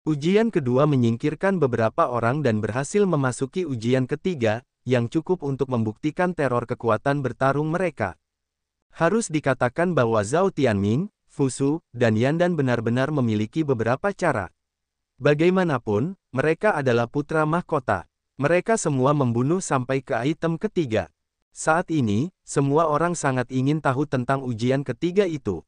Ujian kedua menyingkirkan beberapa orang dan berhasil memasuki ujian ketiga, yang cukup untuk membuktikan teror kekuatan bertarung mereka. Harus dikatakan bahwa Zhao Tianming, Fu Su, dan Yandan benar-benar memiliki beberapa cara. Bagaimanapun, mereka adalah putra mahkota. Mereka semua membunuh sampai ke item ketiga. Saat ini, semua orang sangat ingin tahu tentang ujian ketiga itu.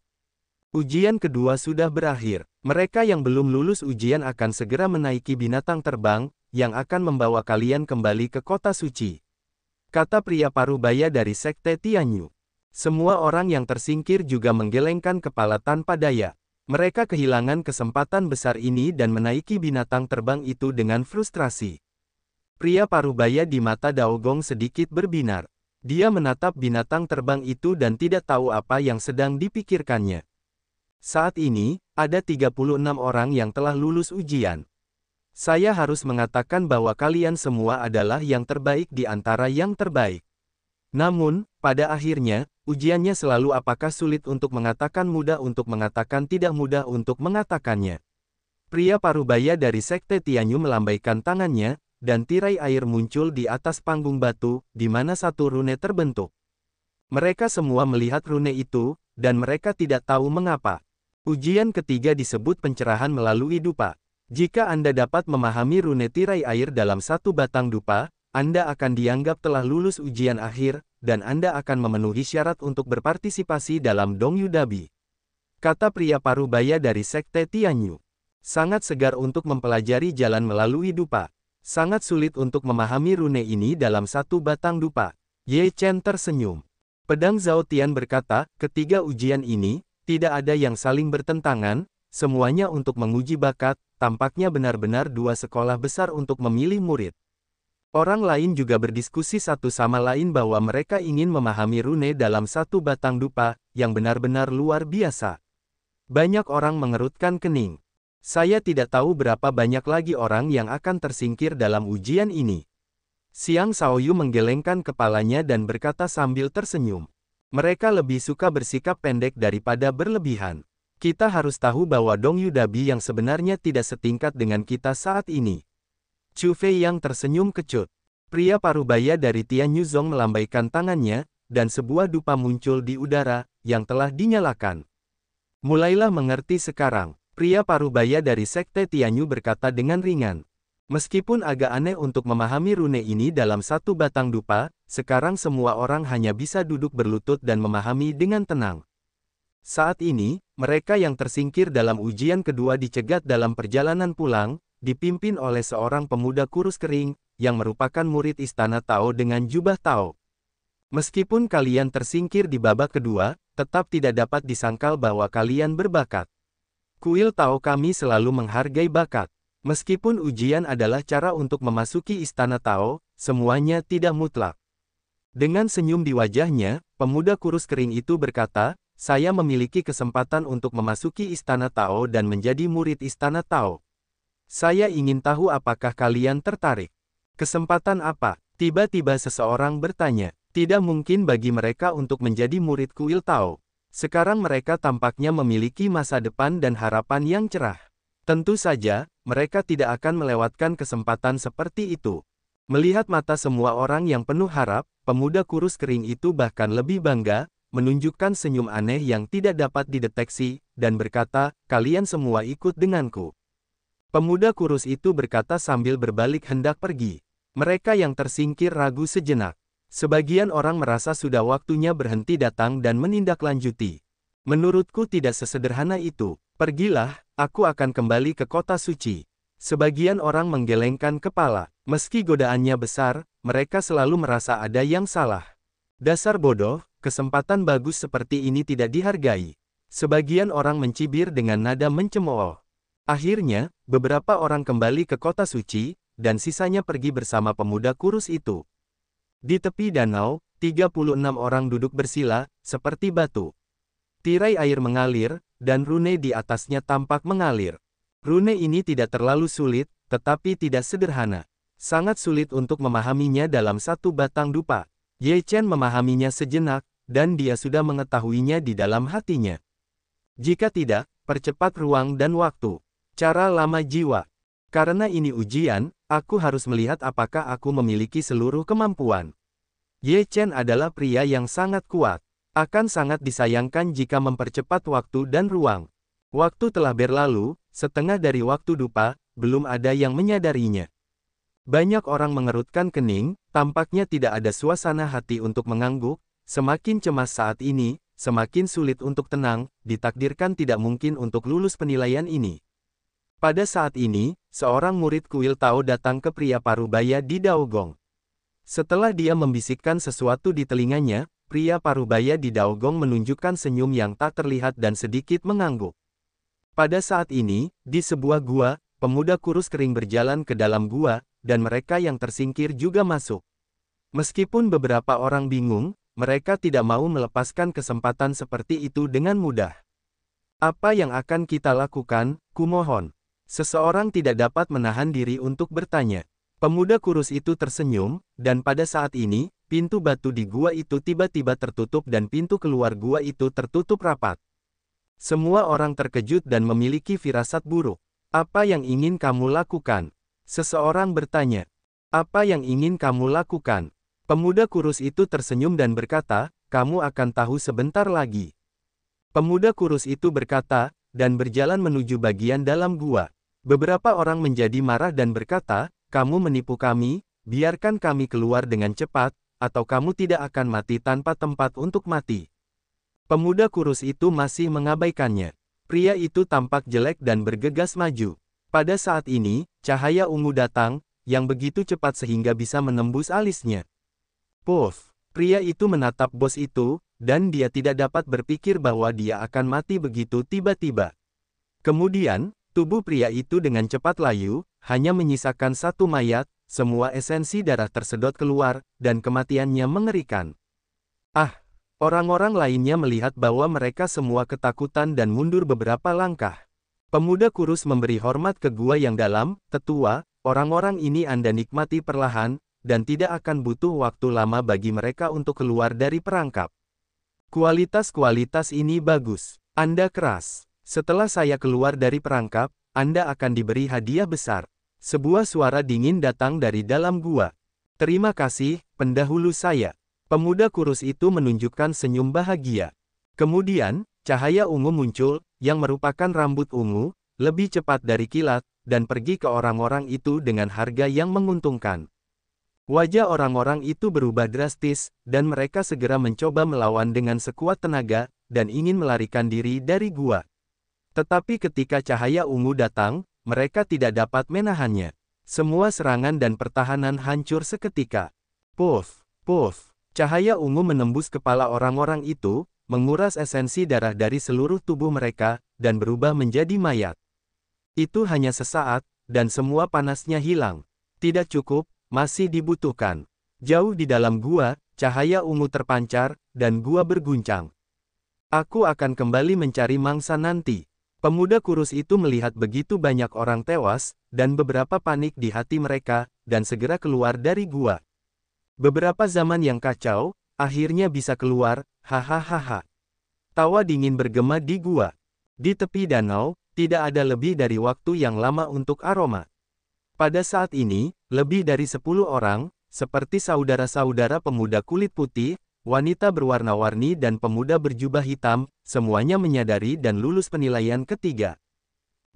Ujian kedua sudah berakhir. Mereka yang belum lulus ujian akan segera menaiki binatang terbang, yang akan membawa kalian kembali ke kota suci. Kata pria parubaya dari Sekte Tianyu. Semua orang yang tersingkir juga menggelengkan kepala tanpa daya. Mereka kehilangan kesempatan besar ini dan menaiki binatang terbang itu dengan frustrasi. Pria parubaya di mata Daogong sedikit berbinar. Dia menatap binatang terbang itu dan tidak tahu apa yang sedang dipikirkannya. Saat ini, ada 36 orang yang telah lulus ujian. Saya harus mengatakan bahwa kalian semua adalah yang terbaik di antara yang terbaik. Namun, pada akhirnya, ujiannya selalu apakah sulit untuk mengatakan mudah untuk mengatakan tidak mudah untuk mengatakannya. Pria parubaya dari Sekte Tianyu melambaikan tangannya, dan tirai air muncul di atas panggung batu, di mana satu rune terbentuk. Mereka semua melihat rune itu, dan mereka tidak tahu mengapa. Ujian ketiga disebut pencerahan melalui dupa. Jika Anda dapat memahami rune tirai air dalam satu batang dupa, Anda akan dianggap telah lulus ujian akhir, dan Anda akan memenuhi syarat untuk berpartisipasi dalam Dongyu Dabi. Kata pria parubaya dari Sekte Tianyu. Sangat segar untuk mempelajari jalan melalui dupa. Sangat sulit untuk memahami rune ini dalam satu batang dupa. Ye Chen tersenyum. Pedang Zhao Tian berkata, ketiga ujian ini, tidak ada yang saling bertentangan, semuanya untuk menguji bakat, tampaknya benar-benar dua sekolah besar untuk memilih murid. Orang lain juga berdiskusi satu sama lain bahwa mereka ingin memahami rune dalam satu batang dupa, yang benar-benar luar biasa. Banyak orang mengerutkan kening. Saya tidak tahu berapa banyak lagi orang yang akan tersingkir dalam ujian ini. Xiang Shaoyu menggelengkan kepalanya dan berkata sambil tersenyum. Mereka lebih suka bersikap pendek daripada berlebihan. Kita harus tahu bahwa Dongyu Dabi yang sebenarnya tidak setingkat dengan kita saat ini. Chu Fei yang tersenyum kecut. Pria parubaya dari Tianyu Zong melambaikan tangannya, dan sebuah dupa muncul di udara, yang telah dinyalakan. Mulailah mengerti sekarang. Pria parubaya dari Sekte Tianyu berkata dengan ringan. Meskipun agak aneh untuk memahami rune ini dalam satu batang dupa, sekarang semua orang hanya bisa duduk berlutut dan memahami dengan tenang. Saat ini, mereka yang tersingkir dalam ujian kedua dicegat dalam perjalanan pulang, dipimpin oleh seorang pemuda kurus kering, yang merupakan murid istana Tao dengan jubah Tao. Meskipun kalian tersingkir di babak kedua, tetap tidak dapat disangkal bahwa kalian berbakat. Kuil Tao kami selalu menghargai bakat. Meskipun ujian adalah cara untuk memasuki istana Tao, semuanya tidak mutlak. Dengan senyum di wajahnya, pemuda kurus kering itu berkata, saya memiliki kesempatan untuk memasuki istana Tao dan menjadi murid istana Tao. Saya ingin tahu apakah kalian tertarik. Kesempatan apa? Tiba-tiba seseorang bertanya. Tidak mungkin bagi mereka untuk menjadi murid kuil Tao. Sekarang mereka tampaknya memiliki masa depan dan harapan yang cerah. Tentu saja, mereka tidak akan melewatkan kesempatan seperti itu. Melihat mata semua orang yang penuh harap, pemuda kurus kering itu bahkan lebih bangga, menunjukkan senyum aneh yang tidak dapat dideteksi, dan berkata, kalian semua ikut denganku. Pemuda kurus itu berkata sambil berbalik hendak pergi. Mereka yang tersingkir ragu sejenak. Sebagian orang merasa sudah waktunya berhenti datang dan menindaklanjuti. Menurutku tidak sesederhana itu. Pergilah, aku akan kembali ke kota suci. Sebagian orang menggelengkan kepala. Meski godaannya besar, mereka selalu merasa ada yang salah. Dasar bodoh, kesempatan bagus seperti ini tidak dihargai. Sebagian orang mencibir dengan nada mencemooh. Akhirnya, beberapa orang kembali ke kota suci, dan sisanya pergi bersama pemuda kurus itu. Di tepi danau, 36 orang duduk bersila, seperti batu. Tirai air mengalir, dan rune di atasnya tampak mengalir. Rune ini tidak terlalu sulit, tetapi tidak sederhana. Sangat sulit untuk memahaminya dalam satu batang dupa. Ye Chen memahaminya sejenak, dan dia sudah mengetahuinya di dalam hatinya. Jika tidak, percepat ruang dan waktu. Cara lama jiwa. Karena ini ujian, aku harus melihat apakah aku memiliki seluruh kemampuan. Ye Chen adalah pria yang sangat kuat. Akan sangat disayangkan jika mempercepat waktu dan ruang. Waktu telah berlalu, setengah dari waktu dupa, belum ada yang menyadarinya. Banyak orang mengerutkan kening, tampaknya tidak ada suasana hati untuk mengangguk, semakin cemas saat ini, semakin sulit untuk tenang, ditakdirkan tidak mungkin untuk lulus penilaian ini. Pada saat ini, seorang murid kuil Tao datang ke pria parubaya di Daogong. Setelah dia membisikkan sesuatu di telinganya, pria parubaya di Daogong menunjukkan senyum yang tak terlihat dan sedikit mengangguk. Pada saat ini, di sebuah gua, pemuda kurus kering berjalan ke dalam gua, dan mereka yang tersingkir juga masuk. Meskipun beberapa orang bingung, mereka tidak mau melepaskan kesempatan seperti itu dengan mudah. Apa yang akan kita lakukan, kumohon? Seseorang tidak dapat menahan diri untuk bertanya. Pemuda kurus itu tersenyum, dan pada saat ini, pintu batu di gua itu tiba-tiba tertutup dan pintu keluar gua itu tertutup rapat. Semua orang terkejut dan memiliki firasat buruk. Apa yang ingin kamu lakukan? Seseorang bertanya. Apa yang ingin kamu lakukan? Pemuda kurus itu tersenyum dan berkata, kamu akan tahu sebentar lagi. Pemuda kurus itu berkata, dan berjalan menuju bagian dalam gua. Beberapa orang menjadi marah dan berkata, kamu menipu kami, biarkan kami keluar dengan cepat, atau kamu tidak akan mati tanpa tempat untuk mati. Pemuda kurus itu masih mengabaikannya. Pria itu tampak jelek dan bergegas maju. Pada saat ini, cahaya ungu datang, yang begitu cepat sehingga bisa menembus alisnya. Puff! Pria itu menatap bos itu, dan dia tidak dapat berpikir bahwa dia akan mati begitu tiba-tiba. Kemudian, tubuh pria itu dengan cepat layu, hanya menyisakan satu mayat, semua esensi darah tersedot keluar, dan kematiannya mengerikan. Ah! Orang-orang lainnya melihat bahwa mereka semua ketakutan dan mundur beberapa langkah. Pemuda kurus memberi hormat ke gua yang dalam, tetua, orang-orang ini Anda nikmati perlahan, dan tidak akan butuh waktu lama bagi mereka untuk keluar dari perangkap. Kualitas-kualitas ini bagus. Anda keras. Setelah saya keluar dari perangkap, Anda akan diberi hadiah besar. Sebuah suara dingin datang dari dalam gua. Terima kasih, pendahulu saya. Pemuda kurus itu menunjukkan senyum bahagia. Kemudian, cahaya ungu muncul, yang merupakan rambut ungu, lebih cepat dari kilat, dan pergi ke orang-orang itu dengan harga yang menguntungkan. Wajah orang-orang itu berubah drastis, dan mereka segera mencoba melawan dengan sekuat tenaga, dan ingin melarikan diri dari gua. Tetapi ketika cahaya ungu datang, mereka tidak dapat menahannya. Semua serangan dan pertahanan hancur seketika. Puff! Puff! Cahaya ungu menembus kepala orang-orang itu, menguras esensi darah dari seluruh tubuh mereka, dan berubah menjadi mayat. Itu hanya sesaat, dan semua panasnya hilang. Tidak cukup, masih dibutuhkan. Jauh di dalam gua, cahaya ungu terpancar, dan gua berguncang. Aku akan kembali mencari mangsa nanti. Pemuda kurus itu melihat begitu banyak orang tewas, dan beberapa panik di hati mereka, dan segera keluar dari gua. Beberapa zaman yang kacau, akhirnya bisa keluar, hahaha. Tawa dingin bergema di gua. Di tepi danau, tidak ada lebih dari waktu yang lama untuk aroma. Pada saat ini, lebih dari 10 orang, seperti saudara-saudara pemuda kulit putih, wanita berwarna-warni dan pemuda berjubah hitam, semuanya menyadari dan lulus penilaian ketiga.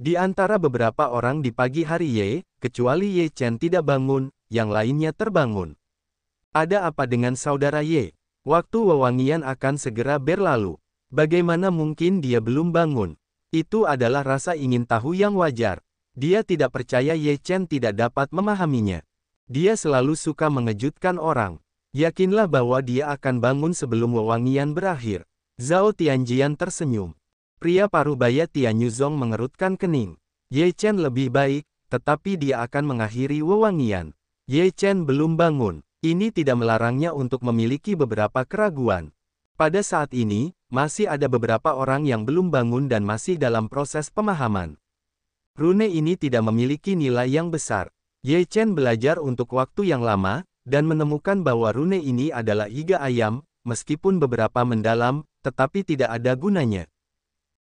Di antara beberapa orang di pagi hari Ye, kecuali Ye Chen tidak bangun, yang lainnya terbangun. Ada apa dengan saudara Ye? Waktu wewangian akan segera berlalu. Bagaimana mungkin dia belum bangun? Itu adalah rasa ingin tahu yang wajar. Dia tidak percaya Ye Chen tidak dapat memahaminya. Dia selalu suka mengejutkan orang. Yakinlah bahwa dia akan bangun sebelum wewangian berakhir. Zhao Tianjian tersenyum. Pria parubaya Tianyuzong mengerutkan kening. Ye Chen lebih baik, tetapi dia akan mengakhiri wewangian. Ye Chen belum bangun. Ini tidak melarangnya untuk memiliki beberapa keraguan. Pada saat ini, masih ada beberapa orang yang belum bangun dan masih dalam proses pemahaman. Rune ini tidak memiliki nilai yang besar. Ye Chen belajar untuk waktu yang lama, dan menemukan bahwa rune ini adalah iga ayam, meskipun beberapa mendalam, tetapi tidak ada gunanya.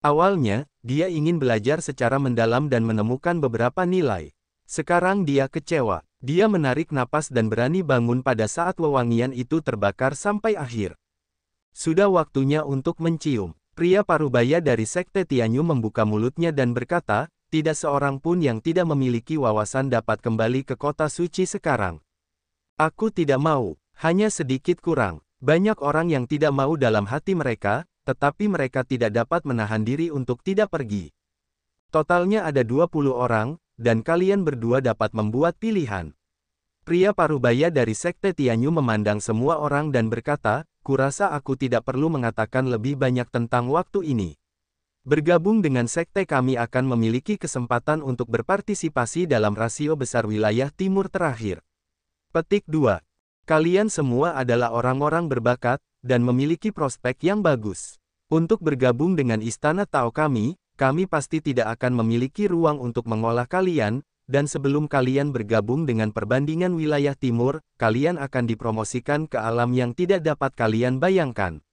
Awalnya, dia ingin belajar secara mendalam dan menemukan beberapa nilai. Sekarang dia kecewa. Dia menarik napas dan berani bangun pada saat wewangian itu terbakar sampai akhir. Sudah waktunya untuk mencium. Pria parubaya dari Sekte Tianyu membuka mulutnya dan berkata, tidak seorang pun yang tidak memiliki wawasan dapat kembali ke kota suci sekarang. Aku tidak mau, hanya sedikit kurang. Banyak orang yang tidak mau dalam hati mereka, tetapi mereka tidak dapat menahan diri untuk tidak pergi. Totalnya ada 20 orang, dan kalian berdua dapat membuat pilihan. Pria parubaya dari Sekte Tianyu memandang semua orang dan berkata, kurasa aku tidak perlu mengatakan lebih banyak tentang waktu ini. Bergabung dengan sekte kami akan memiliki kesempatan untuk berpartisipasi dalam rasio besar wilayah timur terakhir. Petik 2. Kalian semua adalah orang-orang berbakat, dan memiliki prospek yang bagus. Untuk bergabung dengan Istana Tao kami pasti tidak akan memiliki ruang untuk mengolah kalian, dan sebelum kalian bergabung dengan perbandingan wilayah timur, kalian akan dipromosikan ke alam yang tidak dapat kalian bayangkan.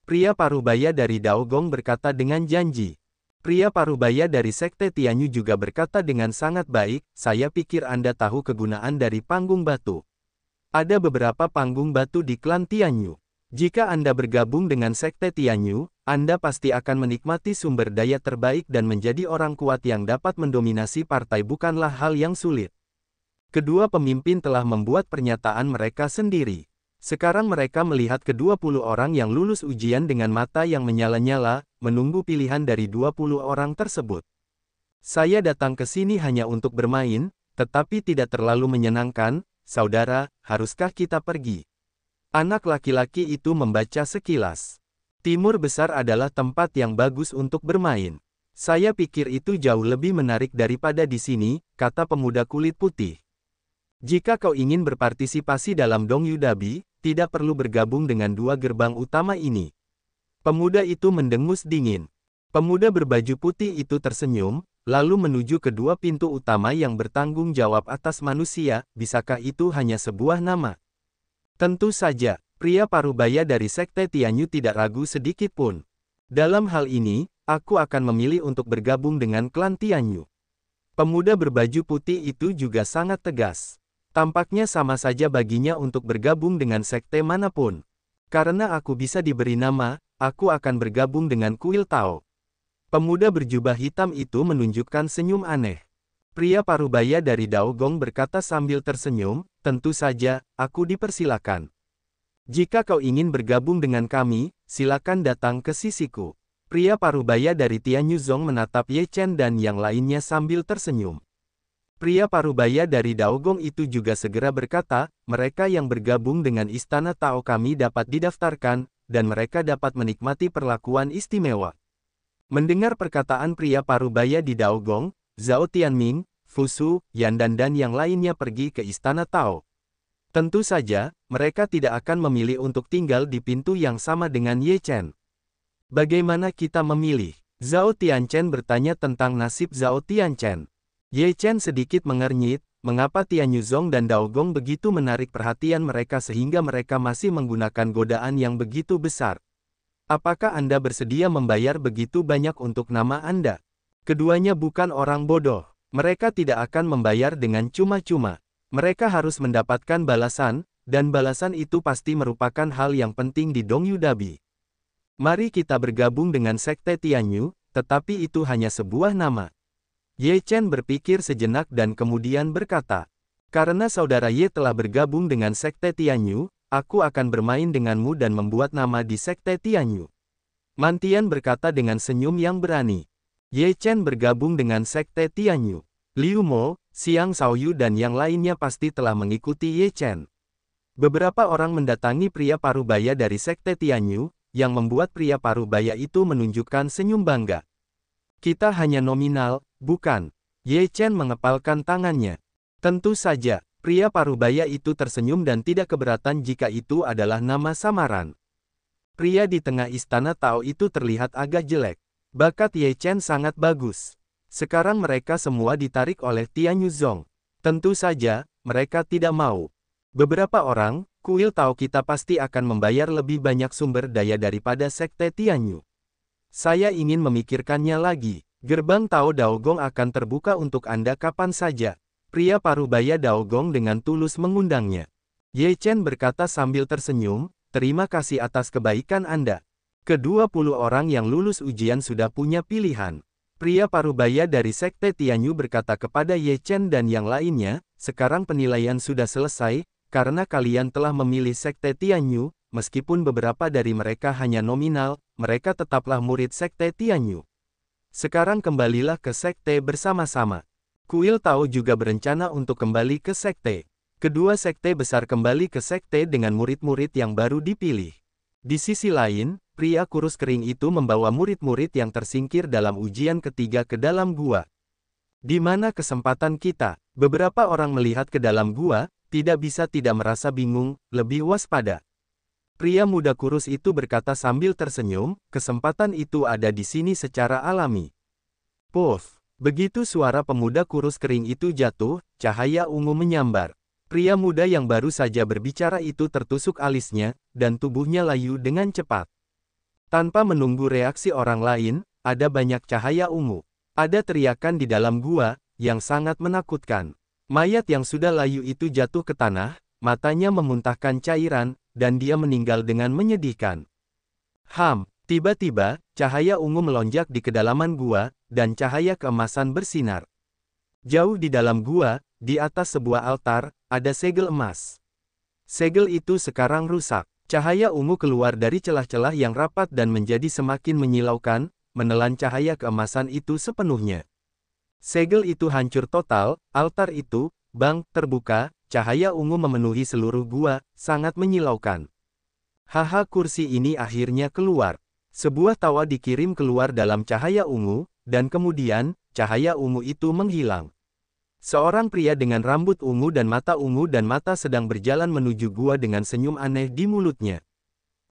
Pria parubaya dari Daogong berkata dengan janji. Pria parubaya dari Sekte Tianyu juga berkata dengan sangat baik, saya pikir Anda tahu kegunaan dari panggung batu. Ada beberapa panggung batu di klan Tianyu. Jika Anda bergabung dengan Sekte Tianyu, Anda pasti akan menikmati sumber daya terbaik dan menjadi orang kuat yang dapat mendominasi partai bukanlah hal yang sulit. Kedua pemimpin telah membuat pernyataan mereka sendiri. Sekarang mereka melihat ke-20 orang yang lulus ujian dengan mata yang menyala-nyala, menunggu pilihan dari 20 orang tersebut. Saya datang ke sini hanya untuk bermain, tetapi tidak terlalu menyenangkan, saudara, haruskah kita pergi? Anak laki-laki itu membaca sekilas. Timur besar adalah tempat yang bagus untuk bermain. Saya pikir itu jauh lebih menarik daripada di sini, kata pemuda kulit putih. Jika kau ingin berpartisipasi dalam Dongyu Dabi, tidak perlu bergabung dengan dua gerbang utama ini. Pemuda itu mendengus dingin. Pemuda berbaju putih itu tersenyum, lalu menuju kedua pintu utama yang bertanggung jawab atas manusia, bisakah itu hanya sebuah nama? Tentu saja, pria parubaya dari Sekte Tianyu tidak ragu sedikit pun. Dalam hal ini, aku akan memilih untuk bergabung dengan klan Tianyu. Pemuda berbaju putih itu juga sangat tegas. Tampaknya sama saja baginya untuk bergabung dengan sekte manapun. Karena aku bisa diberi nama, aku akan bergabung dengan kuil Tao. Pemuda berjubah hitam itu menunjukkan senyum aneh. Pria parubaya dari Daogong berkata sambil tersenyum, tentu saja, aku dipersilakan. Jika kau ingin bergabung dengan kami, silakan datang ke sisiku. Pria parubaya dari Tianyu Zong menatap Ye Chen dan yang lainnya sambil tersenyum. Pria parubaya dari Daogong itu juga segera berkata, mereka yang bergabung dengan Istana Tao kami dapat didaftarkan, dan mereka dapat menikmati perlakuan istimewa. Mendengar perkataan pria parubaya di Daogong, Zhao Tianming, Fusu, Yandan dan yang lainnya pergi ke Istana Tao. Tentu saja, mereka tidak akan memilih untuk tinggal di pintu yang sama dengan Ye Chen. Bagaimana kita memilih? Zhao Tianchen bertanya tentang nasib Zhao Tianchen. Ye Chen sedikit mengernyit, mengapa Tianyu Zong dan Daogong begitu menarik perhatian mereka sehingga mereka masih menggunakan godaan yang begitu besar. Apakah Anda bersedia membayar begitu banyak untuk nama Anda? Keduanya bukan orang bodoh. Mereka tidak akan membayar dengan cuma-cuma. Mereka harus mendapatkan balasan, dan balasan itu pasti merupakan hal yang penting di Dongyu Dabi. Mari kita bergabung dengan Sekte Tianyu, tetapi itu hanya sebuah nama. Ye Chen berpikir sejenak dan kemudian berkata, karena saudara Ye telah bergabung dengan Sekte Tianyu, aku akan bermain denganmu dan membuat nama di Sekte Tianyu. Mantian berkata dengan senyum yang berani. Ye Chen bergabung dengan Sekte Tianyu. Liu Mo, Xiang Shaoyu dan yang lainnya pasti telah mengikuti Ye Chen. Beberapa orang mendatangi pria parubaya dari Sekte Tianyu, yang membuat pria parubaya itu menunjukkan senyum bangga. Kita hanya nominal, bukan? Ye Chen mengepalkan tangannya. Tentu saja, pria parubaya itu tersenyum dan tidak keberatan jika itu adalah nama samaran. Pria di tengah istana Tao itu terlihat agak jelek. Bakat Ye Chen sangat bagus. Sekarang mereka semua ditarik oleh Tianyu Zong. Tentu saja, mereka tidak mau. Beberapa orang, kuil Tao kita pasti akan membayar lebih banyak sumber daya daripada Sekte Tianyu. Saya ingin memikirkannya lagi. Gerbang Tao Daogong akan terbuka untuk Anda kapan saja. Pria parubaya Daogong dengan tulus mengundangnya. Ye Chen berkata sambil tersenyum, terima kasih atas kebaikan Anda. Ke-20 orang yang lulus ujian sudah punya pilihan. Pria parubaya dari Sekte Tianyu berkata kepada Ye Chen dan yang lainnya, sekarang penilaian sudah selesai, karena kalian telah memilih Sekte Tianyu, meskipun beberapa dari mereka hanya nominal, mereka tetaplah murid Sekte Tianyu. Sekarang kembalilah ke Sekte bersama-sama. Kuil Tao juga berencana untuk kembali ke Sekte. Kedua Sekte besar kembali ke Sekte dengan murid-murid yang baru dipilih. Di sisi lain, pria kurus kering itu membawa murid-murid yang tersingkir dalam ujian ketiga ke dalam gua. Di mana kesempatan kita? Beberapa orang melihat ke dalam gua, tidak bisa tidak merasa bingung, lebih waspada. Pria muda kurus itu berkata sambil tersenyum, kesempatan itu ada di sini secara alami. Puff! Begitu suara pemuda kurus kering itu jatuh, cahaya ungu menyambar. Pria muda yang baru saja berbicara itu tertusuk alisnya, dan tubuhnya layu dengan cepat. Tanpa menunggu reaksi orang lain, ada banyak cahaya ungu. Ada teriakan di dalam gua, yang sangat menakutkan. Mayat yang sudah layu itu jatuh ke tanah, matanya memuntahkan cairan, dan dia meninggal dengan menyedihkan. Tiba-tiba, cahaya ungu melonjak di kedalaman gua, dan cahaya keemasan bersinar. Jauh di dalam gua, di atas sebuah altar, ada segel emas. Segel itu sekarang rusak. Cahaya ungu keluar dari celah-celah yang rapat dan menjadi semakin menyilaukan, menelan cahaya keemasan itu sepenuhnya. Segel itu hancur total, altar itu, terbuka, cahaya ungu memenuhi seluruh gua, sangat menyilaukan. Kursi ini akhirnya keluar. Sebuah tawa dikirim keluar dalam cahaya ungu, dan kemudian, cahaya ungu itu menghilang. Seorang pria dengan rambut ungu dan mata sedang berjalan menuju gua dengan senyum aneh di mulutnya.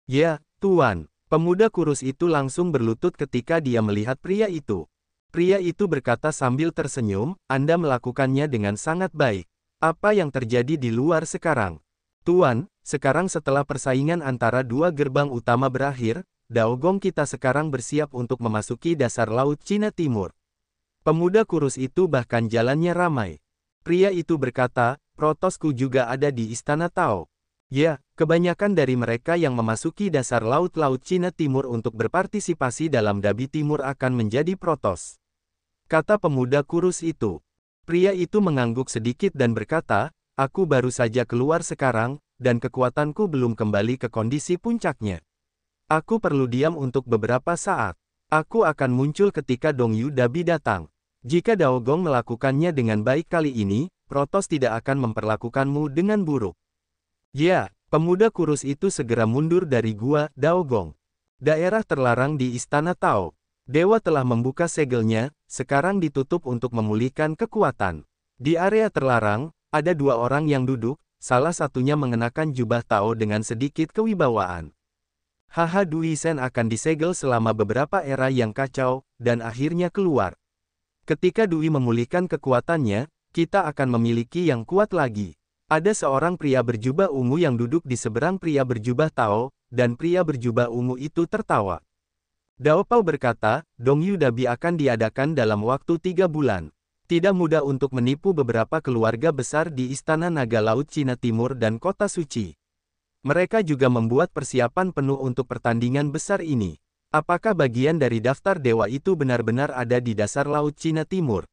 Ya, Tuan. Pemuda kurus itu langsung berlutut ketika dia melihat pria itu. Pria itu berkata sambil tersenyum, Anda melakukannya dengan sangat baik. Apa yang terjadi di luar sekarang? Tuan, sekarang setelah persaingan antara dua gerbang utama berakhir, Daogong kita sekarang bersiap untuk memasuki dasar Laut Cina Timur. Pemuda kurus itu bahkan jalannya ramai. Pria itu berkata, protosku juga ada di Istana Tao. Ya, kebanyakan dari mereka yang memasuki dasar Laut Cina Timur untuk berpartisipasi dalam Dabi Timur akan menjadi protos. Kata pemuda kurus itu. Pria itu mengangguk sedikit dan berkata, aku baru saja keluar sekarang, dan kekuatanku belum kembali ke kondisi puncaknya. Aku perlu diam untuk beberapa saat. Aku akan muncul ketika Dongyu Dabi datang. Jika Daogong melakukannya dengan baik kali ini, protos tidak akan memperlakukanmu dengan buruk. Ya, pemuda kurus itu segera mundur dari gua, Daogong. Daerah terlarang di Istana Tao. Dewa telah membuka segelnya, sekarang ditutup untuk memulihkan kekuatan. Di area terlarang, ada dua orang yang duduk, salah satunya mengenakan jubah Tao dengan sedikit kewibawaan. Dui Sen akan disegel selama beberapa era yang kacau, dan akhirnya keluar. Ketika Dui memulihkan kekuatannya, kita akan memiliki yang kuat lagi. Ada seorang pria berjubah ungu yang duduk di seberang pria berjubah Tao, dan pria berjubah ungu itu tertawa. Dao Pao berkata, Dongyu Dabi akan diadakan dalam waktu 3 bulan. Tidak mudah untuk menipu beberapa keluarga besar di Istana Naga Laut Cina Timur dan Kota Suci. Mereka juga membuat persiapan penuh untuk pertandingan besar ini. Apakah bagian dari daftar dewa itu benar-benar ada di dasar Laut Cina Timur?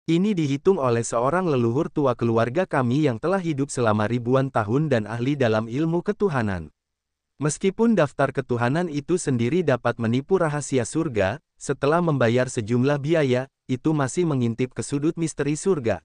Ini dihitung oleh seorang leluhur tua keluarga kami yang telah hidup selama ribuan tahun dan ahli dalam ilmu ketuhanan. Meskipun daftar ketuhanan itu sendiri dapat menipu rahasia surga, setelah membayar sejumlah biaya, itu masih mengintip ke sudut misteri surga.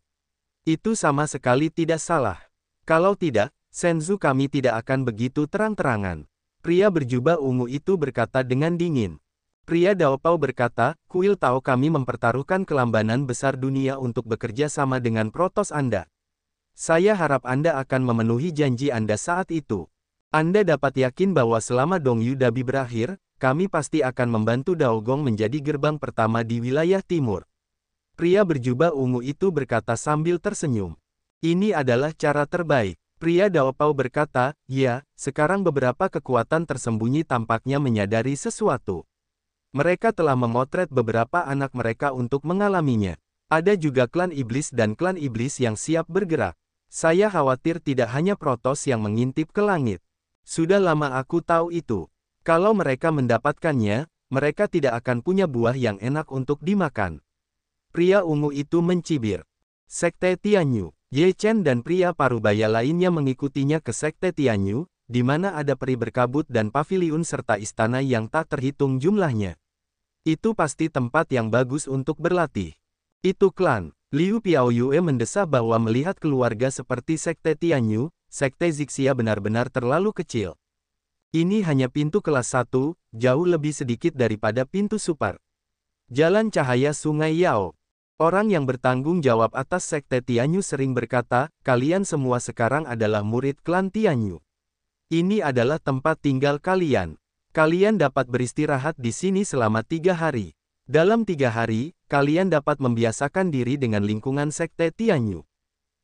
Itu sama sekali tidak salah. Kalau tidak, Senzu kami tidak akan begitu terang-terangan. Pria berjubah ungu itu berkata dengan dingin. Pria Dao Pao berkata, kuil Tao kami mempertaruhkan kelambanan besar dunia untuk bekerja sama dengan protos Anda. Saya harap Anda akan memenuhi janji Anda saat itu. Anda dapat yakin bahwa selama Dongyu Dabi berakhir, kami pasti akan membantu Daogong menjadi gerbang pertama di wilayah timur. Pria berjubah ungu itu berkata sambil tersenyum. Ini adalah cara terbaik. Pria Dao Pao berkata, ya, sekarang beberapa kekuatan tersembunyi tampaknya menyadari sesuatu. Mereka telah memotret beberapa anak mereka untuk mengalaminya. Ada juga klan iblis dan klan iblis yang siap bergerak. Saya khawatir tidak hanya Protoss yang mengintip ke langit. Sudah lama aku tahu itu. Kalau mereka mendapatkannya, mereka tidak akan punya buah yang enak untuk dimakan. Pria ungu itu mencibir. Sekte Tianyu. Ye Chen dan pria parubaya lainnya mengikutinya ke Sekte Tianyu, di mana ada peri berkabut dan paviliun serta istana yang tak terhitung jumlahnya. Itu pasti tempat yang bagus untuk berlatih. Itu klan. Liu Piaoyue mendesah bahwa melihat keluarga seperti Sekte Tianyu, Sekte Zixia benar-benar terlalu kecil. Ini hanya pintu kelas 1, jauh lebih sedikit daripada pintu super. Jalan Cahaya Sungai Yao. Orang yang bertanggung jawab atas Sekte Tianyu sering berkata, kalian semua sekarang adalah murid klan Tianyu. Ini adalah tempat tinggal kalian. Kalian dapat beristirahat di sini selama 3 hari. Dalam 3 hari, kalian dapat membiasakan diri dengan lingkungan Sekte Tianyu.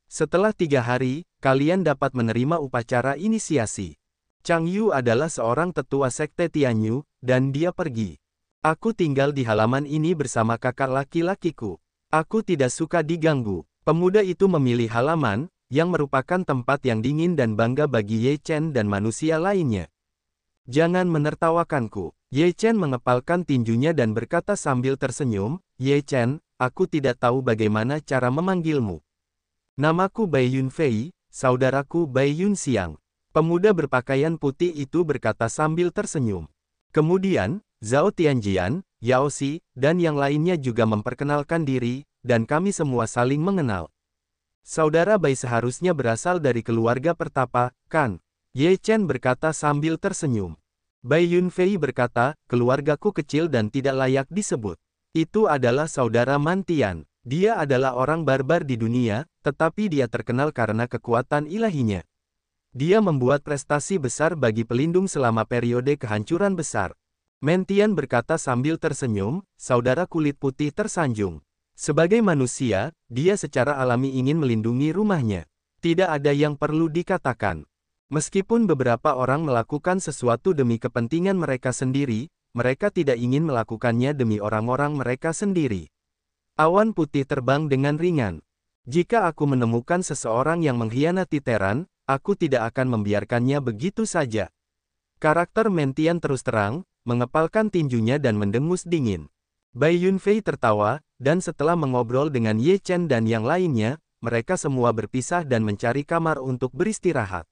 Setelah 3 hari, kalian dapat menerima upacara inisiasi. Chang Yu adalah seorang tetua Sekte Tianyu, dan dia pergi. Aku tinggal di halaman ini bersama kakak laki-lakiku. Aku tidak suka diganggu. Pemuda itu memilih halaman, yang merupakan tempat yang dingin dan bangga bagi Ye Chen dan manusia lainnya. Jangan menertawakanku. Ye Chen mengepalkan tinjunya dan berkata sambil tersenyum, Ye Chen, aku tidak tahu bagaimana cara memanggilmu. Namaku Bai Yunfei, saudaraku Bai Yunxiang. Pemuda berpakaian putih itu berkata sambil tersenyum. Kemudian, Zhao Tianjian, Yao Xi, dan yang lainnya juga memperkenalkan diri, dan kami semua saling mengenal. Saudara Bai seharusnya berasal dari keluarga pertapa, kan? Ye Chen berkata sambil tersenyum. Bai Yunfei berkata, keluargaku kecil dan tidak layak disebut. Itu adalah saudara Mantian. Dia adalah orang barbar di dunia, tetapi dia terkenal karena kekuatan ilahinya. Dia membuat prestasi besar bagi pelindung selama periode kehancuran besar. Mantian berkata sambil tersenyum, saudara kulit putih tersanjung. Sebagai manusia, dia secara alami ingin melindungi rumahnya. Tidak ada yang perlu dikatakan. Meskipun beberapa orang melakukan sesuatu demi kepentingan mereka sendiri, mereka tidak ingin melakukannya demi orang-orang mereka sendiri. Awan putih terbang dengan ringan. Jika aku menemukan seseorang yang mengkhianati Teran, aku tidak akan membiarkannya begitu saja. Karakter Mantian terus terang, mengepalkan tinjunya dan mendengus dingin. Bai Yunfei tertawa, dan setelah mengobrol dengan Ye Chen dan yang lainnya, mereka semua berpisah dan mencari kamar untuk beristirahat.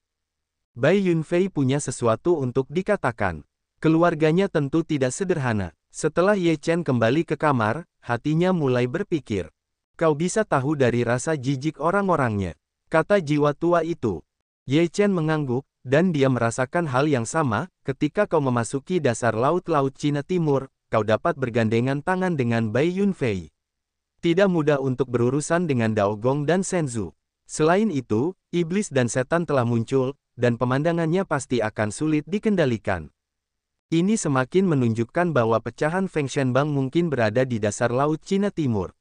Bai Yunfei punya sesuatu untuk dikatakan. Keluarganya tentu tidak sederhana. Setelah Ye Chen kembali ke kamar, hatinya mulai berpikir. Kau bisa tahu dari rasa jijik orang-orangnya, kata jiwa tua itu. Ye Chen mengangguk, dan dia merasakan hal yang sama, ketika kau memasuki dasar laut-laut Cina Timur, kau dapat bergandengan tangan dengan Bai Yunfei. Tidak mudah untuk berurusan dengan Dao Gong dan Shenzhou. Selain itu, iblis dan setan telah muncul, dan pemandangannya pasti akan sulit dikendalikan. Ini semakin menunjukkan bahwa pecahan Feng Shenbang mungkin berada di dasar laut Cina Timur.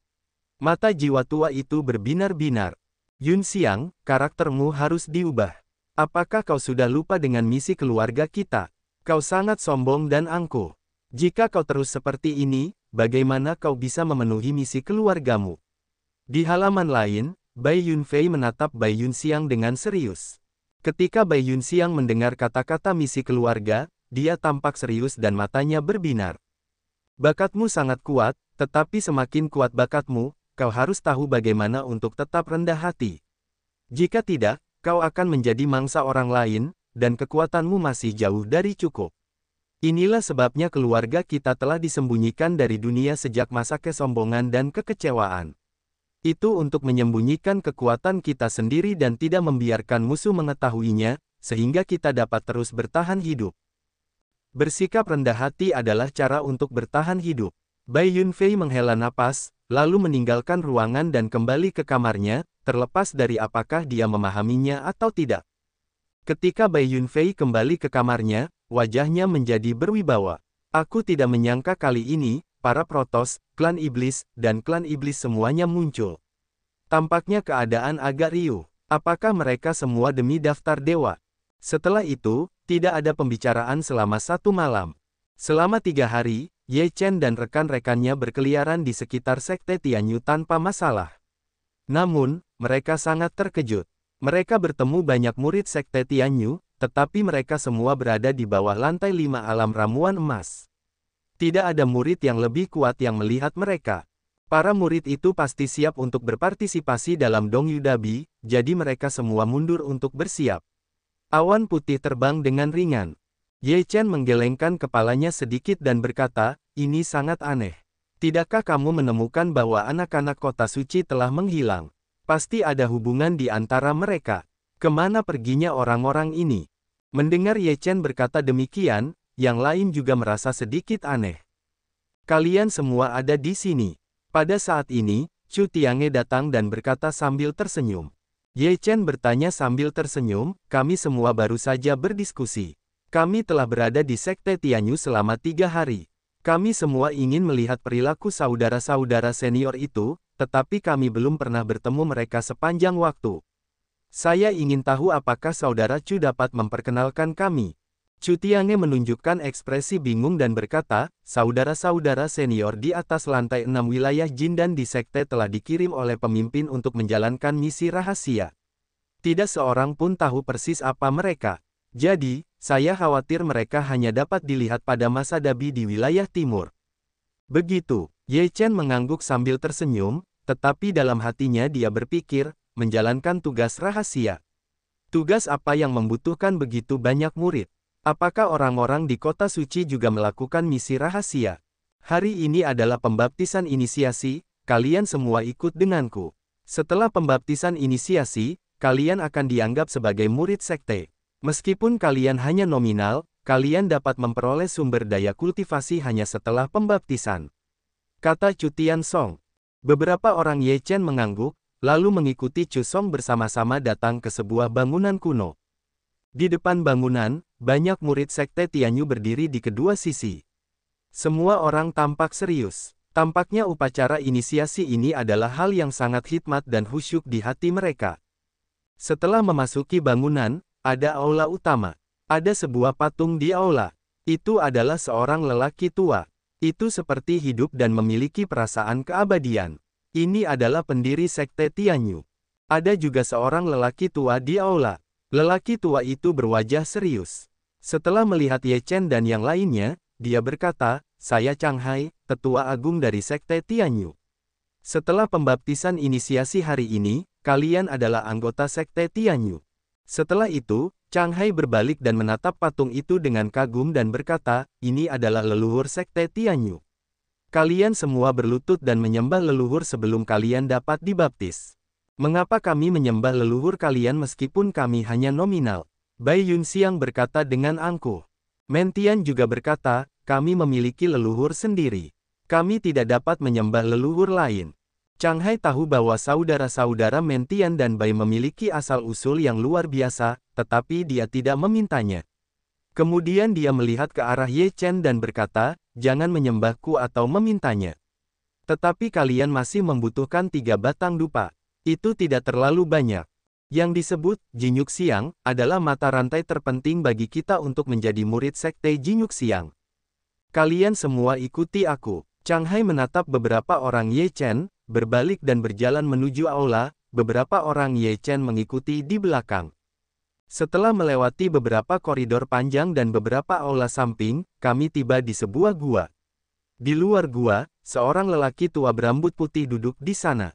Mata jiwa tua itu berbinar-binar. Yunxiang, karaktermu harus diubah. Apakah kau sudah lupa dengan misi keluarga kita? Kau sangat sombong dan angkuh. Jika kau terus seperti ini, bagaimana kau bisa memenuhi misi keluargamu? Di halaman lain, Bai Yunfei menatap Bai Yunxiang dengan serius. Ketika Bai Yunxiang mendengar kata-kata misi keluarga, dia tampak serius dan matanya berbinar. Bakatmu sangat kuat, tetapi semakin kuat bakatmu, kau harus tahu bagaimana untuk tetap rendah hati. Jika tidak, kau akan menjadi mangsa orang lain, dan kekuatanmu masih jauh dari cukup. Inilah sebabnya keluarga kita telah disembunyikan dari dunia sejak masa kesombongan dan kekecewaan. Itu untuk menyembunyikan kekuatan kita sendiri dan tidak membiarkan musuh mengetahuinya, sehingga kita dapat terus bertahan hidup. Bersikap rendah hati adalah cara untuk bertahan hidup. Bai Yunfei menghela napas, lalu meninggalkan ruangan dan kembali ke kamarnya, terlepas dari apakah dia memahaminya atau tidak. Ketika Bai Yunfei kembali ke kamarnya, wajahnya menjadi berwibawa. Aku tidak menyangka kali ini, para Protoss, klan iblis, dan klan iblis semuanya muncul. Tampaknya keadaan agak riuh. Apakah mereka semua demi daftar dewa? Setelah itu, tidak ada pembicaraan selama 1 malam. Selama 3 hari, Ye Chen dan rekan-rekannya berkeliaran di sekitar Sekte Tianyu tanpa masalah. Namun, mereka sangat terkejut. Mereka bertemu banyak murid Sekte Tianyu, tetapi mereka semua berada di bawah lantai 5 alam ramuan emas. Tidak ada murid yang lebih kuat yang melihat mereka. Para murid itu pasti siap untuk berpartisipasi dalam Dongyu Dabi, jadi mereka semua mundur untuk bersiap. Awan putih terbang dengan ringan. Ye Chen menggelengkan kepalanya sedikit dan berkata, ini sangat aneh. Tidakkah kamu menemukan bahwa anak-anak kota suci telah menghilang? Pasti ada hubungan di antara mereka. Kemana perginya orang-orang ini? Mendengar Ye Chen berkata demikian, yang lain juga merasa sedikit aneh. Kalian semua ada di sini. Pada saat ini, Chu Tiange datang dan berkata sambil tersenyum. Ye Chen bertanya sambil tersenyum, kami semua baru saja berdiskusi. Kami telah berada di Sekte Tianyu selama 3 hari. Kami semua ingin melihat perilaku saudara-saudara senior itu, tetapi kami belum pernah bertemu mereka sepanjang waktu. Saya ingin tahu apakah saudara Chu dapat memperkenalkan kami. Chu Tiange menunjukkan ekspresi bingung dan berkata, saudara-saudara senior di atas lantai 6 wilayah Jindan di Sekte telah dikirim oleh pemimpin untuk menjalankan misi rahasia. Tidak seorang pun tahu persis apa mereka. Jadi, saya khawatir mereka hanya dapat dilihat pada masa Dabi di wilayah timur. Begitu, Ye Chen mengangguk sambil tersenyum, tetapi dalam hatinya dia berpikir, menjalankan tugas rahasia. Tugas apa yang membutuhkan begitu banyak murid? Apakah orang-orang di kota suci juga melakukan misi rahasia? Hari ini adalah pembaptisan inisiasi, kalian semua ikut denganku. Setelah pembaptisan inisiasi, kalian akan dianggap sebagai murid sekte. Meskipun kalian hanya nominal, kalian dapat memperoleh sumber daya kultivasi hanya setelah pembaptisan. Kata Chu Tiansong. Beberapa orang Ye Chen mengangguk, lalu mengikuti Chu Song bersama-sama datang ke sebuah bangunan kuno. Di depan bangunan, banyak murid Sekte Tianyu berdiri di kedua sisi. Semua orang tampak serius. Tampaknya upacara inisiasi ini adalah hal yang sangat hikmat dan khusyuk di hati mereka. Setelah memasuki bangunan, ada aula utama. Ada sebuah patung di aula. Itu adalah seorang lelaki tua. Itu seperti hidup dan memiliki perasaan keabadian. Ini adalah pendiri Sekte Tianyu. Ada juga seorang lelaki tua di aula. Lelaki tua itu berwajah serius. Setelah melihat Ye Chen dan yang lainnya, dia berkata, saya Chang Hai, tetua agung dari Sekte Tianyu. Setelah pembaptisan inisiasi hari ini, kalian adalah anggota Sekte Tianyu. Setelah itu, Chang Hai berbalik dan menatap patung itu dengan kagum dan berkata, ini adalah leluhur Sekte Tianyu. Kalian semua berlutut dan menyembah leluhur sebelum kalian dapat dibaptis. Mengapa kami menyembah leluhur kalian meskipun kami hanya nominal? Bai Yunxiang berkata dengan angkuh. Mentian juga berkata, kami memiliki leluhur sendiri. Kami tidak dapat menyembah leluhur lain. Chang Hai tahu bahwa saudara-saudara Mentian dan Bai memiliki asal-usul yang luar biasa, tetapi dia tidak memintanya. Kemudian dia melihat ke arah Ye Chen dan berkata, jangan menyembahku atau memintanya. Tetapi kalian masih membutuhkan 3 batang dupa. Itu tidak terlalu banyak. Yang disebut, Jinyuk Xiang, adalah mata rantai terpenting bagi kita untuk menjadi murid Sekte Jinyuk Xiang. Kalian semua ikuti aku. Chang Hai menatap beberapa orang Ye Chen, berbalik dan berjalan menuju aula, beberapa orang Ye Chen mengikuti di belakang. Setelah melewati beberapa koridor panjang dan beberapa aula samping, kami tiba di sebuah gua. Di luar gua, seorang lelaki tua berambut putih duduk di sana.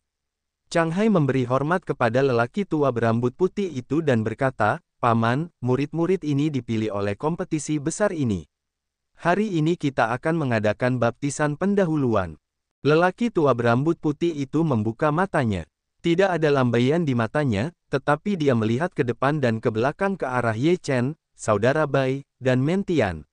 Chang Hai memberi hormat kepada lelaki tua berambut putih itu dan berkata, Paman, murid-murid ini dipilih oleh kompetisi besar ini. Hari ini kita akan mengadakan baptisan pendahuluan. Lelaki tua berambut putih itu membuka matanya. Tidak ada lambaian di matanya, tetapi dia melihat ke depan dan ke belakang ke arah Ye Chen, saudara Bai, dan Mentian.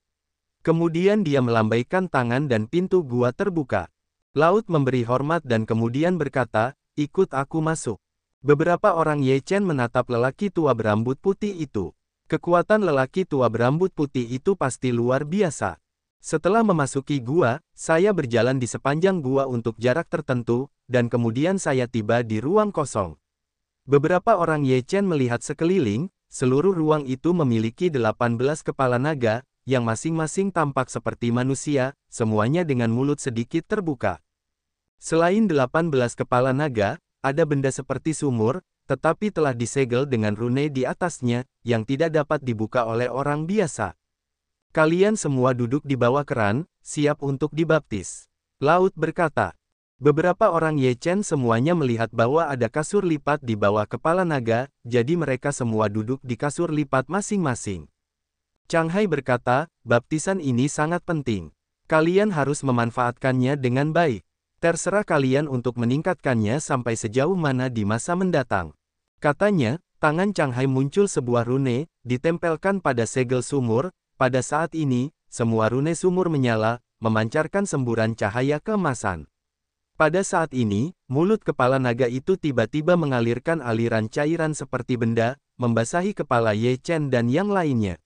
Kemudian dia melambaikan tangan dan pintu gua terbuka. Laut memberi hormat dan kemudian berkata, ikut aku masuk. Beberapa orang Ye Chen menatap lelaki tua berambut putih itu. Kekuatan lelaki tua berambut putih itu pasti luar biasa. Setelah memasuki gua, saya berjalan di sepanjang gua untuk jarak tertentu, dan kemudian saya tiba di ruang kosong. Beberapa orang Ye Chen melihat sekeliling, seluruh ruang itu memiliki 18 kepala naga, yang masing-masing tampak seperti manusia, semuanya dengan mulut sedikit terbuka. Selain 18 kepala naga, ada benda seperti sumur, tetapi telah disegel dengan rune di atasnya, yang tidak dapat dibuka oleh orang biasa. Kalian semua duduk di bawah keran, siap untuk dibaptis. Laut berkata. Beberapa orang Ye Chen semuanya melihat bahwa ada kasur lipat di bawah kepala naga, jadi mereka semua duduk di kasur lipat masing-masing. Chang Hai berkata, baptisan ini sangat penting. Kalian harus memanfaatkannya dengan baik. Terserah kalian untuk meningkatkannya sampai sejauh mana di masa mendatang. Katanya, tangan Chang Hai muncul sebuah rune, ditempelkan pada segel sumur. Pada saat ini, semua rune sumur menyala, memancarkan semburan cahaya keemasan. Pada saat ini, mulut kepala naga itu tiba-tiba mengalirkan aliran cairan seperti benda, membasahi kepala Ye Chen dan yang lainnya.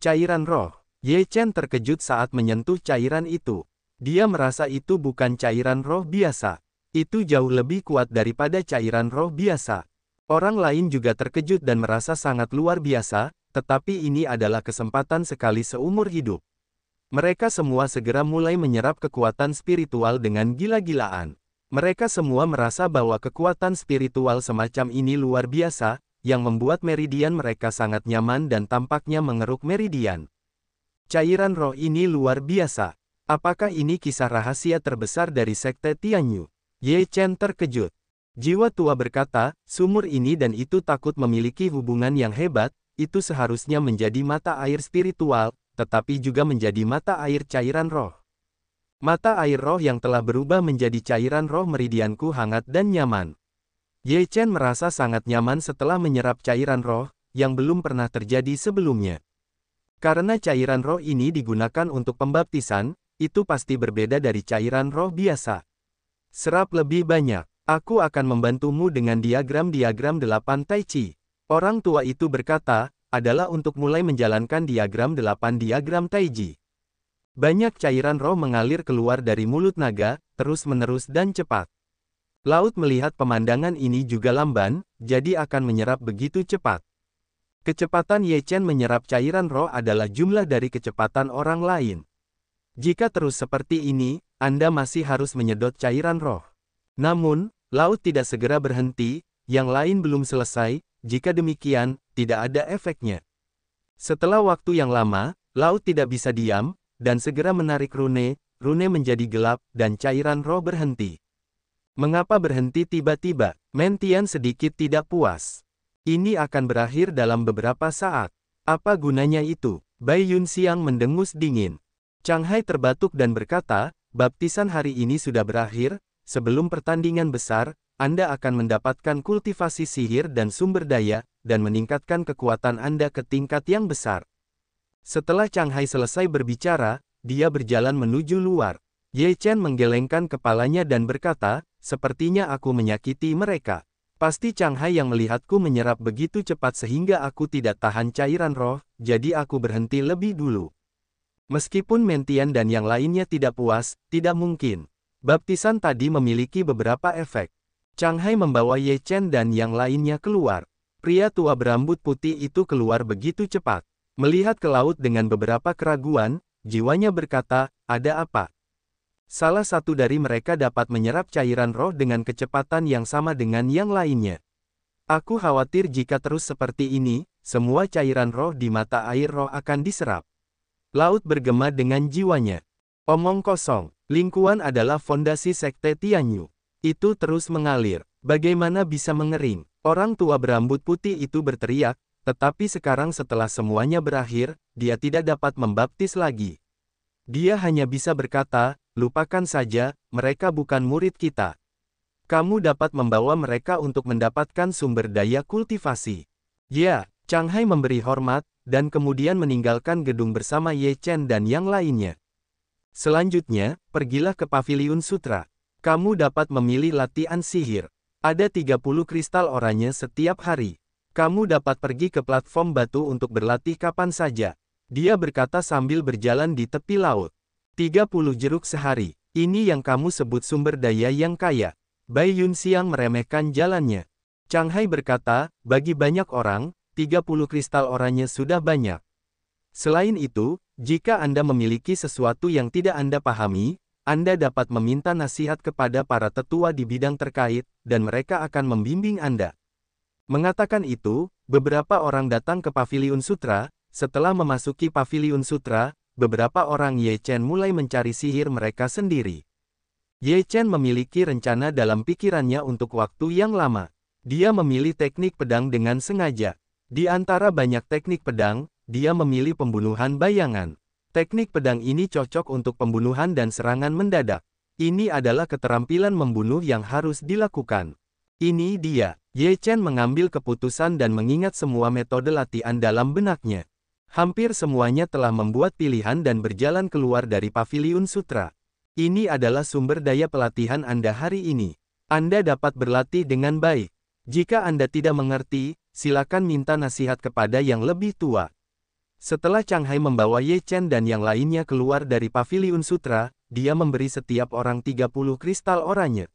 Cairan roh. Ye Chen terkejut saat menyentuh cairan itu. Dia merasa itu bukan cairan roh biasa. Itu jauh lebih kuat daripada cairan roh biasa. Orang lain juga terkejut dan merasa sangat luar biasa, tetapi ini adalah kesempatan sekali seumur hidup. Mereka semua segera mulai menyerap kekuatan spiritual dengan gila-gilaan. Mereka semua merasa bahwa kekuatan spiritual semacam ini luar biasa, yang membuat meridian mereka sangat nyaman dan tampaknya mengeruk meridian. Cairan roh ini luar biasa. Apakah ini kisah rahasia terbesar dari Sekte Tianyu? Ye Chen terkejut. Jiwa tua berkata, sumur ini dan itu takut memiliki hubungan yang hebat, itu seharusnya menjadi mata air spiritual, tetapi juga menjadi mata air cairan roh. Mata air roh yang telah berubah menjadi cairan roh meridianku hangat dan nyaman. Ye Chen merasa sangat nyaman setelah menyerap cairan roh, yang belum pernah terjadi sebelumnya. Karena cairan roh ini digunakan untuk pembaptisan, itu pasti berbeda dari cairan roh biasa. Serap lebih banyak. Aku akan membantumu dengan diagram-diagram 8 Tai Chi. Orang tua itu berkata, adalah untuk mulai menjalankan diagram 8 diagram Taiji. Banyak cairan roh mengalir keluar dari mulut naga, terus-menerus dan cepat. Laut melihat pemandangan ini juga lamban, jadi akan menyerap begitu cepat. Kecepatan Ye Chen menyerap cairan roh adalah jumlah dari kecepatan orang lain. Jika terus seperti ini, Anda masih harus menyedot cairan roh. Namun, Laut tidak segera berhenti, yang lain belum selesai. Jika demikian, tidak ada efeknya. Setelah waktu yang lama, Laut tidak bisa diam, dan segera menarik rune menjadi gelap, dan cairan roh berhenti. Mengapa berhenti tiba-tiba? Mentian sedikit tidak puas. Ini akan berakhir dalam beberapa saat. Apa gunanya itu? Bai Yunxiang mendengus dingin. Chang Hai terbatuk dan berkata, baptisan hari ini sudah berakhir, sebelum pertandingan besar, Anda akan mendapatkan kultivasi sihir dan sumber daya, dan meningkatkan kekuatan Anda ke tingkat yang besar. Setelah Chang Hai selesai berbicara, dia berjalan menuju luar. Ye Chen menggelengkan kepalanya dan berkata, sepertinya aku menyakiti mereka. Pasti Chang Hai yang melihatku menyerap begitu cepat sehingga aku tidak tahan cairan roh, jadi aku berhenti lebih dulu. Meskipun Mentian dan yang lainnya tidak puas, tidak mungkin. Baptisan tadi memiliki beberapa efek. Chang Hai membawa Ye Chen dan yang lainnya keluar. Pria tua berambut putih itu keluar begitu cepat. Melihat ke laut dengan beberapa keraguan, jiwanya berkata, ada apa? Salah satu dari mereka dapat menyerap cairan roh dengan kecepatan yang sama dengan yang lainnya. Aku khawatir jika terus seperti ini, semua cairan roh di mata air roh akan diserap. Laut bergema dengan jiwanya. Omong kosong, lingkuan adalah fondasi Sekte Tianyu. Itu terus mengalir. Bagaimana bisa mengering? Orang tua berambut putih itu berteriak, tetapi sekarang setelah semuanya berakhir, dia tidak dapat membaptis lagi. Dia hanya bisa berkata, lupakan saja, mereka bukan murid kita. Kamu dapat membawa mereka untuk mendapatkan sumber daya kultivasi. Ya, Chang Hai memberi hormat, dan kemudian meninggalkan gedung bersama Ye Chen dan yang lainnya. Selanjutnya, pergilah ke Paviliun Sutra. Kamu dapat memilih latihan sihir. Ada 30 kristal oranye setiap hari. Kamu dapat pergi ke platform batu untuk berlatih kapan saja. Dia berkata sambil berjalan di tepi laut. 30 jeruk sehari. Ini yang kamu sebut sumber daya yang kaya. Bai Yunxiang meremehkan jalannya. Chang Hai berkata, bagi banyak orang, 30 kristal oranye sudah banyak. Selain itu, Jika Anda memiliki sesuatu yang tidak Anda pahami, Anda dapat meminta nasihat kepada para tetua di bidang terkait, dan mereka akan membimbing Anda. Mengatakan itu, beberapa orang datang ke Paviliun Sutra. Setelah memasuki Paviliun Sutra, beberapa orang Ye Chen mulai mencari sihir mereka sendiri. Ye Chen memiliki rencana dalam pikirannya untuk waktu yang lama. Dia memilih teknik pedang dengan sengaja. Di antara banyak teknik pedang, dia memilih pembunuhan bayangan. Teknik pedang ini cocok untuk pembunuhan dan serangan mendadak. Ini adalah keterampilan membunuh yang harus dilakukan. Ini dia. Ye Chen mengambil keputusan dan mengingat semua metode latihan dalam benaknya. Hampir semuanya telah membuat pilihan dan berjalan keluar dari Paviliun Sutra. Ini adalah sumber daya pelatihan Anda hari ini. Anda dapat berlatih dengan baik. Jika Anda tidak mengerti, silakan minta nasihat kepada yang lebih tua. Setelah Chang Hai membawa Ye Chen dan yang lainnya keluar dari Paviliun Sutra, dia memberi setiap orang 30 kristal oranye.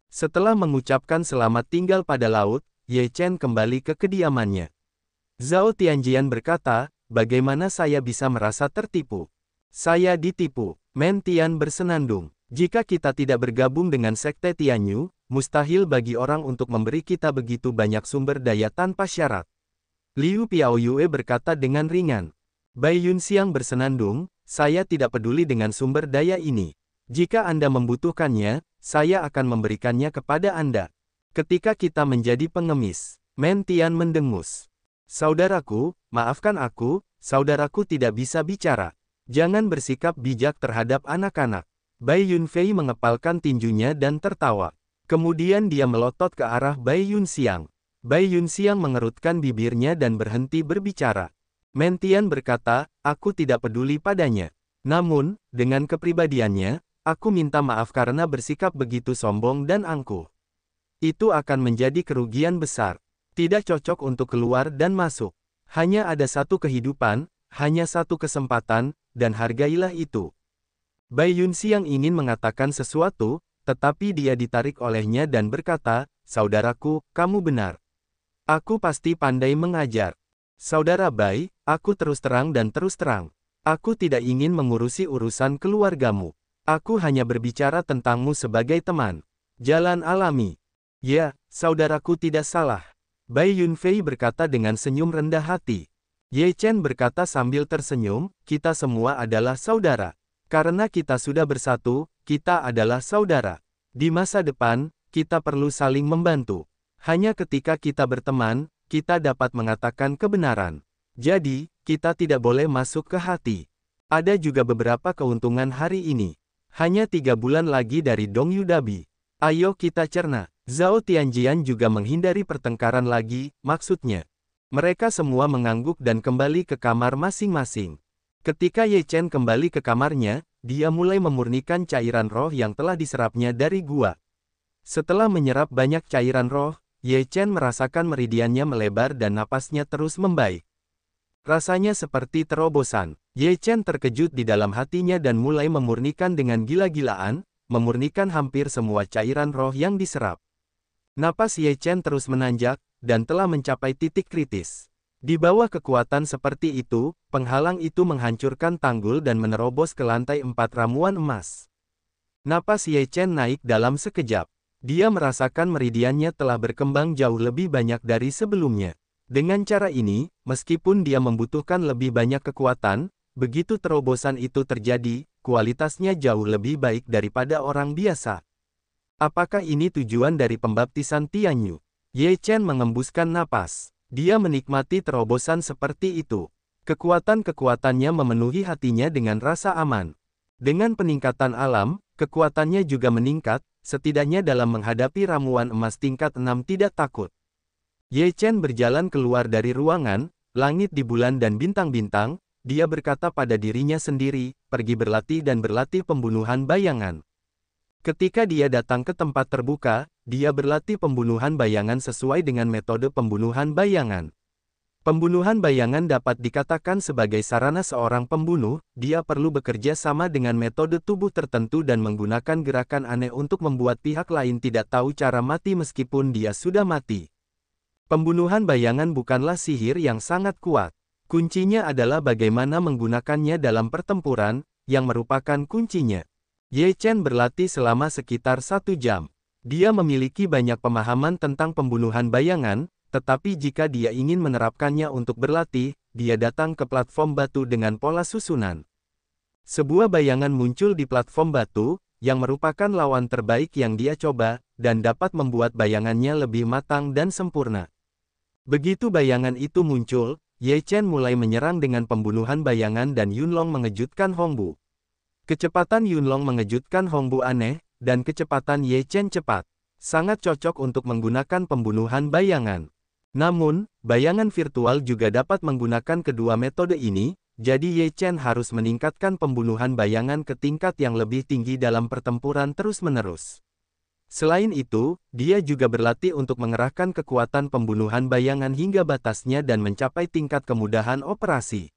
Setelah mengucapkan selamat tinggal pada laut, Ye Chen kembali ke kediamannya. Zhao Tianjian berkata, bagaimana saya bisa merasa tertipu? Saya ditipu. Men Tian bersenandung. Jika kita tidak bergabung dengan Sekte Tianyu, mustahil bagi orang untuk memberi kita begitu banyak sumber daya tanpa syarat. Liu Piaoyue berkata dengan ringan. Bai Yunxiang bersenandung, saya tidak peduli dengan sumber daya ini. Jika Anda membutuhkannya, saya akan memberikannya kepada Anda. Ketika kita menjadi pengemis, Men Tian mendengus. Saudaraku, maafkan aku, saudaraku tidak bisa bicara. Jangan bersikap bijak terhadap anak-anak. Bai Yunfei mengepalkan tinjunya dan tertawa. Kemudian dia melotot ke arah Bai Yunxiang. Bai Yunxiang mengerutkan bibirnya dan berhenti berbicara. Men Tian berkata, aku tidak peduli padanya. Namun, dengan kepribadiannya, aku minta maaf karena bersikap begitu sombong dan angkuh. Itu akan menjadi kerugian besar. Tidak cocok untuk keluar dan masuk. Hanya ada satu kehidupan, hanya satu kesempatan, dan hargailah itu. Bai Yunxiang ingin mengatakan sesuatu, tetapi dia ditarik olehnya dan berkata, saudaraku, kamu benar. Aku pasti pandai mengajar. Saudara Bai, aku terus terang dan terus terang. Aku tidak ingin mengurusi urusan keluargamu. Aku hanya berbicara tentangmu sebagai teman. Jalan alami. Ya, saudaraku tidak salah. Bai Yunfei berkata dengan senyum rendah hati. Ye Chen berkata sambil tersenyum, kita semua adalah saudara. Karena kita sudah bersatu, kita adalah saudara. Di masa depan, kita perlu saling membantu. Hanya ketika kita berteman, kita dapat mengatakan kebenaran. Jadi, kita tidak boleh masuk ke hati. Ada juga beberapa keuntungan hari ini. Hanya 3 bulan lagi dari Dongyu Dabi. Ayo kita cerna. Zhao Tianjian juga menghindari pertengkaran lagi, maksudnya. Mereka semua mengangguk dan kembali ke kamar masing-masing. Ketika Ye Chen kembali ke kamarnya, dia mulai memurnikan cairan roh yang telah diserapnya dari gua. Setelah menyerap banyak cairan roh, Ye Chen merasakan meridiannya melebar dan napasnya terus membaik. Rasanya seperti terobosan. Ye Chen terkejut di dalam hatinya dan mulai memurnikan dengan gila-gilaan, memurnikan hampir semua cairan roh yang diserap. Napas Ye Chen terus menanjak, dan telah mencapai titik kritis. Di bawah kekuatan seperti itu, penghalang itu menghancurkan tanggul dan menerobos ke lantai 4 ramuan emas. Napas Ye Chen naik dalam sekejap. Dia merasakan meridiannya telah berkembang jauh lebih banyak dari sebelumnya. Dengan cara ini, meskipun dia membutuhkan lebih banyak kekuatan, begitu terobosan itu terjadi, kualitasnya jauh lebih baik daripada orang biasa. Apakah ini tujuan dari pembaptisan Tianyu? Ye Chen mengembuskan napas. Dia menikmati terobosan seperti itu. Kekuatan-kekuatannya memenuhi hatinya dengan rasa aman. Dengan peningkatan alam, kekuatannya juga meningkat, setidaknya dalam menghadapi ramuan emas tingkat 6 tidak takut. Ye Chen berjalan keluar dari ruangan, langit di bulan dan bintang-bintang, dia berkata pada dirinya sendiri, pergi berlatih dan berlatih pembunuhan bayangan. Ketika dia datang ke tempat terbuka, dia berlatih pembunuhan bayangan sesuai dengan metode pembunuhan bayangan. Pembunuhan bayangan dapat dikatakan sebagai sarana seorang pembunuh, dia perlu bekerja sama dengan metode tubuh tertentu dan menggunakan gerakan aneh untuk membuat pihak lain tidak tahu cara mati meskipun dia sudah mati. Pembunuhan bayangan bukanlah sihir yang sangat kuat. Kuncinya adalah bagaimana menggunakannya dalam pertempuran, yang merupakan kuncinya. Ye Chen berlatih selama sekitar 1 jam. Dia memiliki banyak pemahaman tentang pembunuhan bayangan, tetapi jika dia ingin menerapkannya untuk berlatih, dia datang ke platform batu dengan pola susunan. Sebuah bayangan muncul di platform batu, yang merupakan lawan terbaik yang dia coba, dan dapat membuat bayangannya lebih matang dan sempurna. Begitu bayangan itu muncul, Ye Chen mulai menyerang dengan pembunuhan bayangan dan Yunlong mengejutkan Hongbu. Kecepatan Yunlong mengejutkan Hongbu aneh, dan kecepatan Ye Chen cepat. Sangat cocok untuk menggunakan pembunuhan bayangan. Namun, bayangan virtual juga dapat menggunakan kedua metode ini, jadi Ye Chen harus meningkatkan pembunuhan bayangan ke tingkat yang lebih tinggi dalam pertempuran terus-menerus. Selain itu, dia juga berlatih untuk mengerahkan kekuatan pembunuhan bayangan hingga batasnya dan mencapai tingkat kemudahan operasi.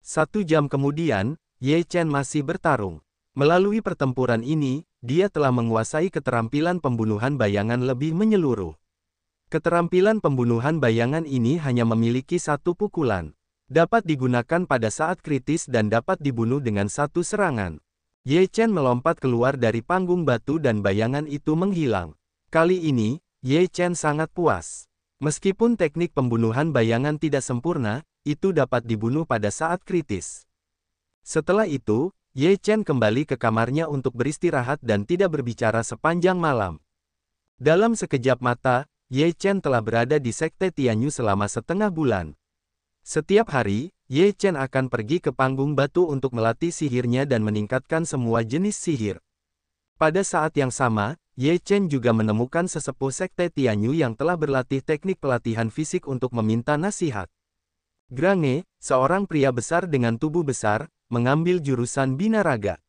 1 jam kemudian, Ye Chen masih bertarung. Melalui pertempuran ini, dia telah menguasai keterampilan pembunuhan bayangan lebih menyeluruh. Keterampilan pembunuhan bayangan ini hanya memiliki 1 pukulan. Dapat digunakan pada saat kritis dan dapat dibunuh dengan 1 serangan. Ye Chen melompat keluar dari panggung batu dan bayangan itu menghilang. Kali ini, Ye Chen sangat puas. Meskipun teknik pembunuhan bayangan tidak sempurna, itu dapat dibunuh pada saat kritis. Setelah itu, Ye Chen kembali ke kamarnya untuk beristirahat dan tidak berbicara sepanjang malam. Dalam sekejap mata, Ye Chen telah berada di Sekte Tianyu selama setengah bulan. Setiap hari, Ye Chen akan pergi ke panggung batu untuk melatih sihirnya dan meningkatkan semua jenis sihir. Pada saat yang sama, Ye Chen juga menemukan sesepuh Sekte Tianyu yang telah berlatih teknik pelatihan fisik untuk meminta nasihat. Grange, seorang pria besar dengan tubuh besar, mengambil jurusan binaraga.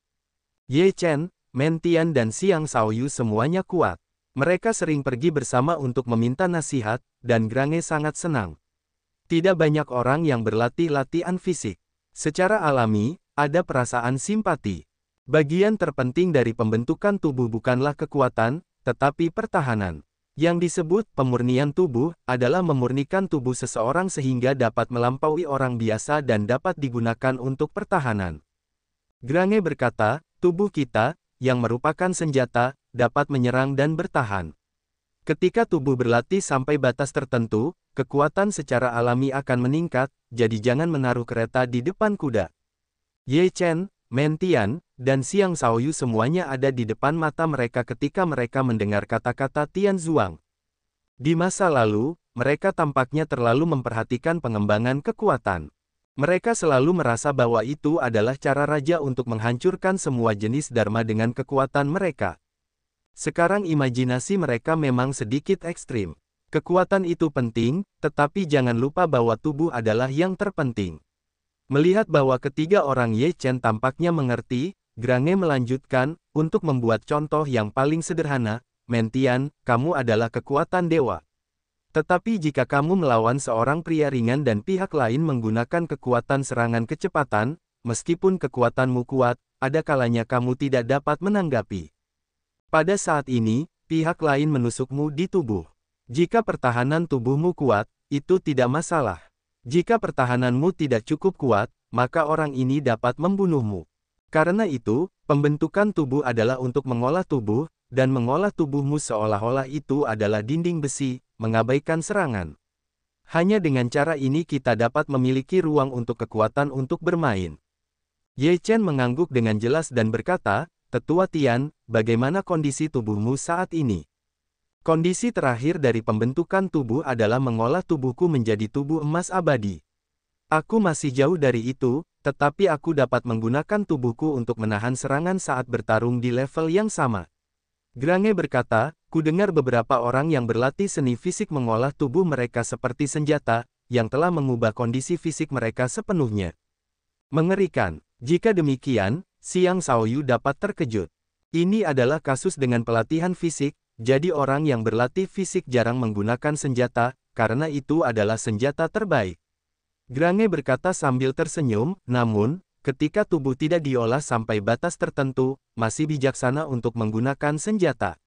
Ye Chen, Mentian dan Xiang Shaoyu semuanya kuat. Mereka sering pergi bersama untuk meminta nasihat, dan Grange sangat senang. Tidak banyak orang yang berlatih latihan fisik. Secara alami, ada perasaan simpati. Bagian terpenting dari pembentukan tubuh bukanlah kekuatan, tetapi pertahanan. Yang disebut pemurnian tubuh adalah memurnikan tubuh seseorang sehingga dapat melampaui orang biasa dan dapat digunakan untuk pertahanan. Grange berkata, tubuh kita, yang merupakan senjata, dapat menyerang dan bertahan. Ketika tubuh berlatih sampai batas tertentu, kekuatan secara alami akan meningkat, jadi jangan menaruh kereta di depan kuda. Ye Chen, Mentian, dan Xiang Shaoyu semuanya ada di depan mata mereka ketika mereka mendengar kata-kata Tian Zuang. Di masa lalu, mereka tampaknya terlalu memperhatikan pengembangan kekuatan. Mereka selalu merasa bahwa itu adalah cara raja untuk menghancurkan semua jenis dharma dengan kekuatan mereka. Sekarang imajinasi mereka memang sedikit ekstrim. Kekuatan itu penting, tetapi jangan lupa bahwa tubuh adalah yang terpenting. Melihat bahwa ketiga orang Ye Chen tampaknya mengerti, Grange melanjutkan, untuk membuat contoh yang paling sederhana, Mentian, kamu adalah kekuatan dewa. Tetapi jika kamu melawan seorang pria ringan dan pihak lain menggunakan kekuatan serangan kecepatan, meskipun kekuatanmu kuat, ada kalanya kamu tidak dapat menanggapi. Pada saat ini, pihak lain menusukmu di tubuh. Jika pertahanan tubuhmu kuat, itu tidak masalah. Jika pertahananmu tidak cukup kuat, maka orang ini dapat membunuhmu. Karena itu, pembentukan tubuh adalah untuk mengolah tubuh, dan mengolah tubuhmu seolah-olah itu adalah dinding besi, mengabaikan serangan. Hanya dengan cara ini kita dapat memiliki ruang untuk kekuatan untuk bermain. Ye Chen mengangguk dengan jelas dan berkata, Tetua Tian, bagaimana kondisi tubuhmu saat ini? Kondisi terakhir dari pembentukan tubuh adalah mengolah tubuhku menjadi tubuh emas abadi. Aku masih jauh dari itu, tetapi aku dapat menggunakan tubuhku untuk menahan serangan saat bertarung di level yang sama. Grange berkata, kudengar beberapa orang yang berlatih seni fisik mengolah tubuh mereka seperti senjata, yang telah mengubah kondisi fisik mereka sepenuhnya. Mengerikan. Jika demikian, Xiang Shaoyu dapat terkejut. Ini adalah kasus dengan pelatihan fisik, jadi orang yang berlatih fisik jarang menggunakan senjata, karena itu adalah senjata terbaik. Grange berkata sambil tersenyum, namun, ketika tubuh tidak diolah sampai batas tertentu, masih bijaksana untuk menggunakan senjata.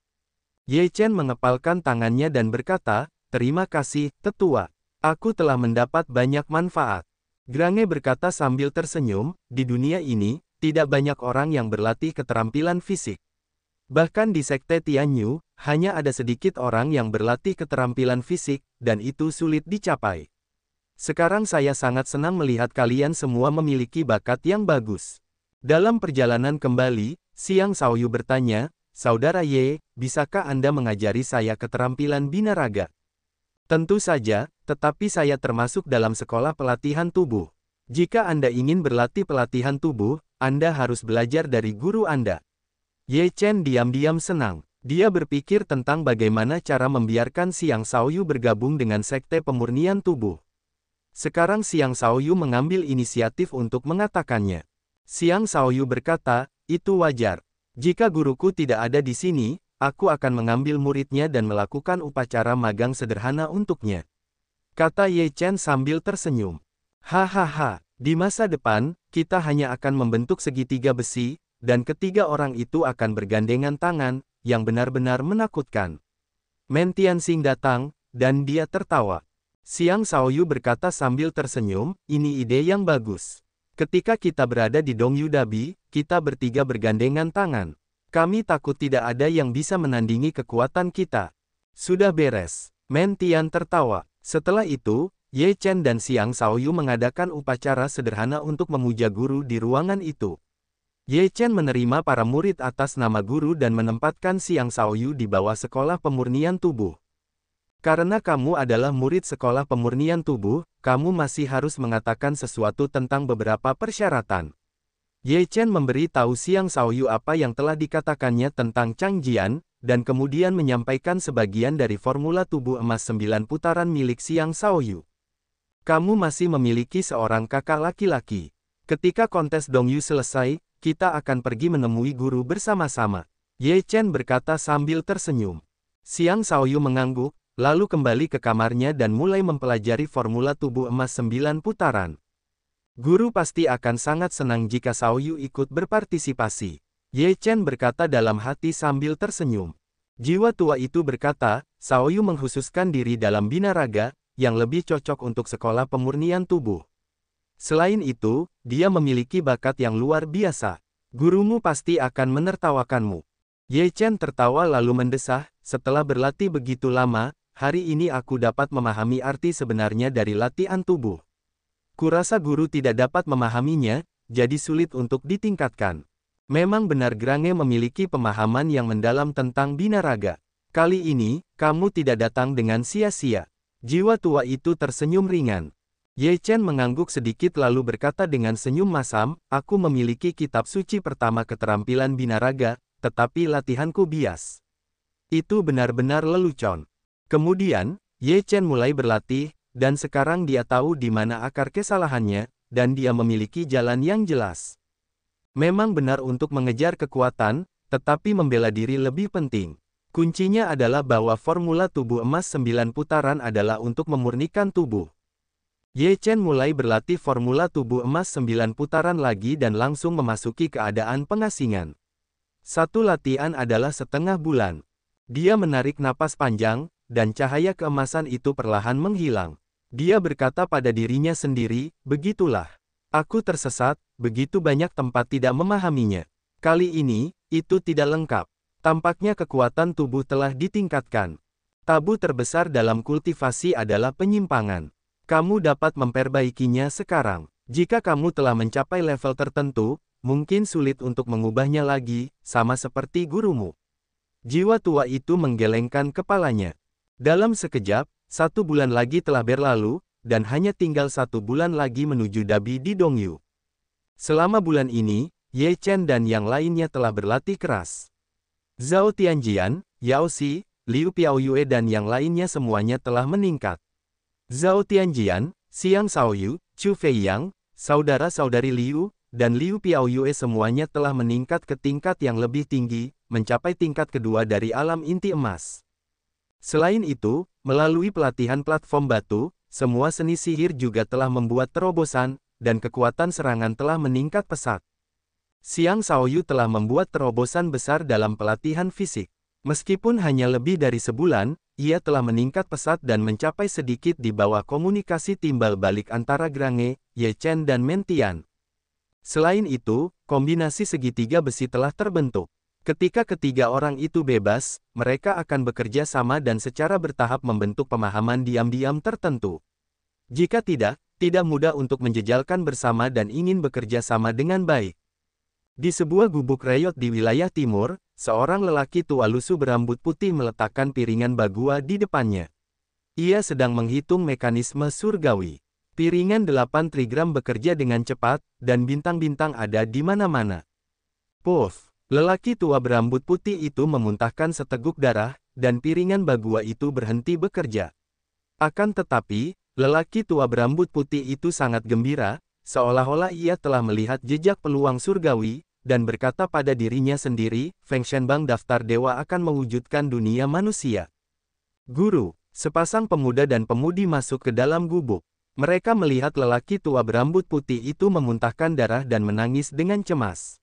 Ye Chen mengepalkan tangannya dan berkata, terima kasih, Tetua. Aku telah mendapat banyak manfaat. Grange berkata sambil tersenyum, di dunia ini, tidak banyak orang yang berlatih keterampilan fisik. Bahkan di Sekte Tianyu, hanya ada sedikit orang yang berlatih keterampilan fisik, dan itu sulit dicapai. Sekarang saya sangat senang melihat kalian semua memiliki bakat yang bagus. Dalam perjalanan kembali, Xiang Shaoyu bertanya, Saudara Ye, bisakah Anda mengajari saya keterampilan binaraga? Tentu saja, tetapi saya termasuk dalam sekolah pelatihan tubuh. Jika Anda ingin berlatih pelatihan tubuh, Anda harus belajar dari guru Anda. Ye Chen diam-diam senang. Dia berpikir tentang bagaimana cara membiarkan Xiang Shaoyu bergabung dengan sekte pemurnian tubuh. Sekarang Xiang Shaoyu mengambil inisiatif untuk mengatakannya. Xiang Shaoyu berkata, itu wajar. Jika guruku tidak ada di sini, aku akan mengambil muridnya dan melakukan upacara magang sederhana untuknya. Kata Ye Chen sambil tersenyum. Hahaha, di masa depan, kita hanya akan membentuk segitiga besi, dan ketiga orang itu akan bergandengan tangan, yang benar-benar menakutkan. Men Tianxing datang, dan dia tertawa. Xiang Shaoyu berkata sambil tersenyum, ini ide yang bagus. Ketika kita berada di Dongyu Dabi, kita bertiga bergandengan tangan. Kami takut tidak ada yang bisa menandingi kekuatan kita. Sudah beres. Men Tian tertawa. Setelah itu, Ye Chen dan Xiang Shaoyu mengadakan upacara sederhana untuk memuja guru di ruangan itu. Ye Chen menerima para murid atas nama guru dan menempatkan Xiang Shaoyu di bawah sekolah pemurnian tubuh. Karena kamu adalah murid sekolah pemurnian tubuh, kamu masih harus mengatakan sesuatu tentang beberapa persyaratan. Ye Chen memberi tahu Xiang Shaoyu apa yang telah dikatakannya tentang Chang Jian, dan kemudian menyampaikan sebagian dari formula tubuh emas 9 putaran milik Xiang Shaoyu. Kamu masih memiliki seorang kakak laki-laki. Ketika kontes Dongyu selesai, kita akan pergi menemui guru bersama-sama. Ye Chen berkata sambil tersenyum. Xiang Shaoyu mengangguk, lalu kembali ke kamarnya dan mulai mempelajari formula tubuh emas 9 putaran. Guru pasti akan sangat senang jika Shaoyu ikut berpartisipasi. Ye Chen berkata dalam hati sambil tersenyum. Jiwa tua itu berkata, Shaoyu mengkhususkan diri dalam binaraga, yang lebih cocok untuk sekolah pemurnian tubuh. Selain itu, dia memiliki bakat yang luar biasa. Gurumu pasti akan menertawakanmu. Ye Chen tertawa lalu mendesah, setelah berlatih begitu lama, hari ini aku dapat memahami arti sebenarnya dari latihan tubuh. Kurasa guru tidak dapat memahaminya, jadi sulit untuk ditingkatkan. Memang benar Grange memiliki pemahaman yang mendalam tentang binaraga. Kali ini, kamu tidak datang dengan sia-sia. Jiwa tua itu tersenyum ringan. Ye Chen mengangguk sedikit lalu berkata dengan senyum masam, aku memiliki kitab suci pertama keterampilan binaraga, tetapi latihanku bias. Itu benar-benar lelucon. Kemudian, Ye Chen mulai berlatih, dan sekarang dia tahu di mana akar kesalahannya, dan dia memiliki jalan yang jelas. Memang benar untuk mengejar kekuatan, tetapi membela diri lebih penting. Kuncinya adalah bahwa formula tubuh emas 9 putaran adalah untuk memurnikan tubuh. Ye Chen mulai berlatih formula tubuh emas 9 putaran lagi dan langsung memasuki keadaan pengasingan. Satu latihan adalah setengah bulan. Dia menarik napas panjang, dan cahaya keemasan itu perlahan menghilang. Dia berkata pada dirinya sendiri, begitulah. Aku tersesat, begitu banyak tempat tidak memahaminya. Kali ini, itu tidak lengkap. Tampaknya kekuatan tubuh telah ditingkatkan. Tabu terbesar dalam kultivasi adalah penyimpangan. Kamu dapat memperbaikinya sekarang. Jika kamu telah mencapai level tertentu, mungkin sulit untuk mengubahnya lagi, sama seperti gurumu. Jiwa tua itu menggelengkan kepalanya. Dalam sekejap, 1 bulan lagi telah berlalu, dan hanya tinggal 1 bulan lagi menuju Dabi di Dongyu. Selama bulan ini, Ye Chen dan yang lainnya telah berlatih keras. Zhao Tianjian, Yao Xi, Liu Piaoyue dan yang lainnya semuanya telah meningkat. Zhao Tianjian, Xiang Shaoyu, Chu Feiyang, saudara-saudari Liu, dan Liu Piaoyue semuanya telah meningkat ke tingkat yang lebih tinggi, mencapai tingkat kedua dari alam inti emas. Selain itu, melalui pelatihan platform batu, semua seni sihir juga telah membuat terobosan, dan kekuatan serangan telah meningkat pesat. Xiang Shaoyu telah membuat terobosan besar dalam pelatihan fisik. Meskipun hanya lebih dari sebulan, ia telah meningkat pesat dan mencapai sedikit di bawah komunikasi timbal balik antara Grange, Ye Chen dan Mentian. Selain itu, kombinasi segitiga besi telah terbentuk. Ketika ketiga orang itu bebas, mereka akan bekerja sama dan secara bertahap membentuk pemahaman diam-diam tertentu. Jika tidak mudah untuk menjejalkan bersama dan ingin bekerja sama dengan baik. Di sebuah gubuk reyot di wilayah timur, seorang lelaki tua lusuh berambut putih meletakkan piringan bagua di depannya. Ia sedang menghitung mekanisme surgawi. Piringan 8 trigram bekerja dengan cepat, dan bintang-bintang ada di mana-mana. Puff! Lelaki tua berambut putih itu memuntahkan seteguk darah, dan piringan bagua itu berhenti bekerja. Akan tetapi, lelaki tua berambut putih itu sangat gembira, seolah-olah ia telah melihat jejak peluang surgawi, dan berkata pada dirinya sendiri, Feng Shenbang daftar dewa akan mewujudkan dunia manusia. Guru, sepasang pemuda dan pemudi masuk ke dalam gubuk. Mereka melihat lelaki tua berambut putih itu memuntahkan darah dan menangis dengan cemas.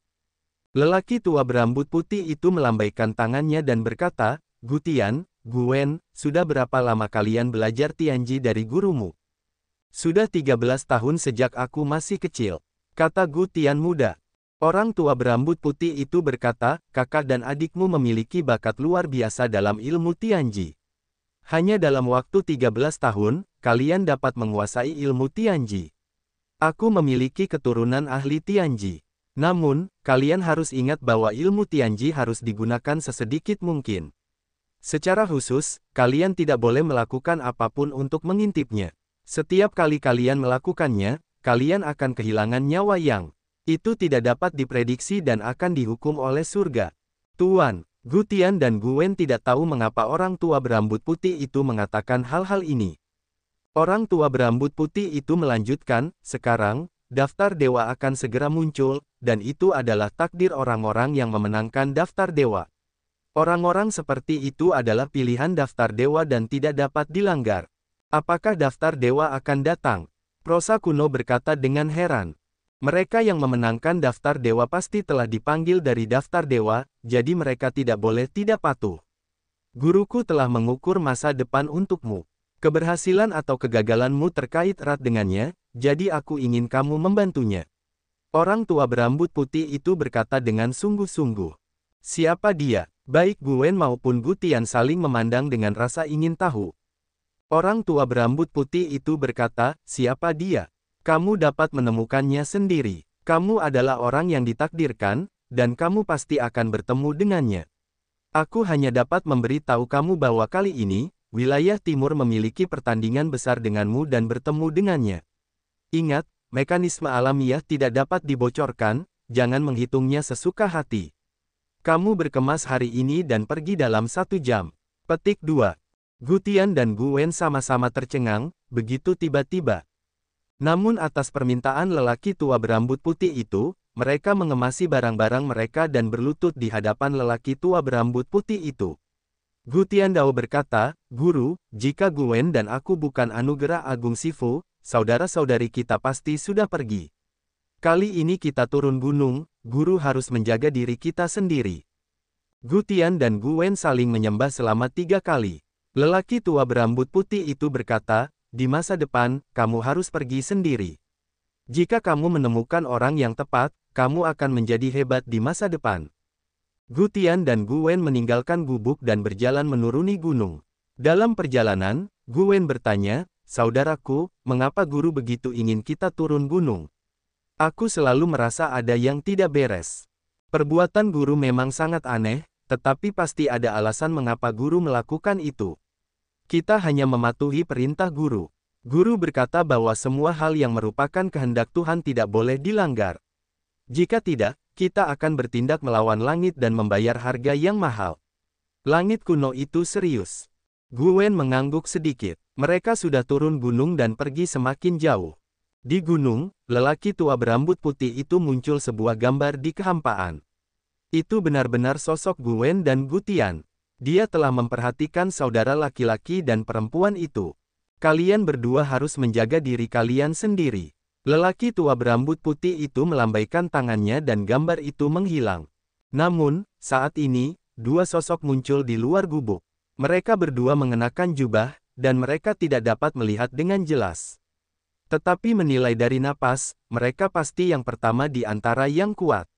Lelaki tua berambut putih itu melambaikan tangannya dan berkata, Gu Tian, Gu Wen, sudah berapa lama kalian belajar Tianji dari gurumu? Sudah 13 tahun sejak aku masih kecil, kata Gu Tian muda. Orang tua berambut putih itu berkata, kakak dan adikmu memiliki bakat luar biasa dalam ilmu Tianji. Hanya dalam waktu 13 tahun, kalian dapat menguasai ilmu Tianji. Aku memiliki keturunan ahli Tianji. Namun, kalian harus ingat bahwa ilmu Tianji harus digunakan sesedikit mungkin. Secara khusus, kalian tidak boleh melakukan apapun untuk mengintipnya. Setiap kali kalian melakukannya, kalian akan kehilangan nyawa yang itu tidak dapat diprediksi dan akan dihukum oleh surga. Tuan, Gu Tian dan Gu Wen tidak tahu mengapa orang tua berambut putih itu mengatakan hal-hal ini. Orang tua berambut putih itu melanjutkan, sekarang, daftar dewa akan segera muncul, dan itu adalah takdir orang-orang yang memenangkan daftar dewa. Orang-orang seperti itu adalah pilihan daftar dewa dan tidak dapat dilanggar. Apakah daftar dewa akan datang? Prosa kuno berkata dengan heran. Mereka yang memenangkan daftar dewa pasti telah dipanggil dari daftar dewa, jadi mereka tidak boleh tidak patuh. Guruku telah mengukur masa depan untukmu. Keberhasilan atau kegagalanmu terkait erat dengannya, jadi aku ingin kamu membantunya. Orang tua berambut putih itu berkata dengan sungguh-sungguh. Siapa dia? Baik Gu Wen maupun Gu Tian saling memandang dengan rasa ingin tahu. Orang tua berambut putih itu berkata, siapa dia? Kamu dapat menemukannya sendiri. Kamu adalah orang yang ditakdirkan, dan kamu pasti akan bertemu dengannya. Aku hanya dapat memberitahu kamu bahwa kali ini, wilayah timur memiliki pertandingan besar denganmu dan bertemu dengannya. Ingat, mekanisme alamiah tidak dapat dibocorkan, jangan menghitungnya sesuka hati. Kamu berkemas hari ini dan pergi dalam 1 jam. Petik 2. Gu Tian dan Gu Wen sama-sama tercengang, begitu tiba-tiba. Namun atas permintaan lelaki tua berambut putih itu, mereka mengemasi barang-barang mereka dan berlutut di hadapan lelaki tua berambut putih itu. Gu Tiandao berkata, Guru, jika Gu Wen dan aku bukan anugerah Agung Sifu, saudara-saudari kita pasti sudah pergi. Kali ini kita turun gunung, Guru harus menjaga diri kita sendiri. Gu Tian dan Gu Wen saling menyembah selama 3 kali. Lelaki tua berambut putih itu berkata, di masa depan, kamu harus pergi sendiri. Jika kamu menemukan orang yang tepat, kamu akan menjadi hebat di masa depan. Gu Tian dan Gu Wen meninggalkan gubuk dan berjalan menuruni gunung. Dalam perjalanan, Gu Wen bertanya, saudaraku, mengapa guru begitu ingin kita turun gunung? Aku selalu merasa ada yang tidak beres. Perbuatan guru memang sangat aneh, tetapi pasti ada alasan mengapa guru melakukan itu. Kita hanya mematuhi perintah guru. Guru berkata bahwa semua hal yang merupakan kehendak Tuhan tidak boleh dilanggar. Jika tidak, kita akan bertindak melawan langit dan membayar harga yang mahal. Langit kuno itu serius. Gu Wen mengangguk sedikit. Mereka sudah turun gunung dan pergi semakin jauh. Di gunung, lelaki tua berambut putih itu muncul sebuah gambar di kehampaan. Itu benar-benar sosok Gu Wen dan Gu Tian. Dia telah memperhatikan saudara laki-laki dan perempuan itu. Kalian berdua harus menjaga diri kalian sendiri. Lelaki tua berambut putih itu melambaikan tangannya dan gambar itu menghilang. Namun, saat ini, 2 sosok muncul di luar gubuk. Mereka berdua mengenakan jubah, dan mereka tidak dapat melihat dengan jelas. Tetapi menilai dari napas, mereka pasti yang pertama di antara yang kuat.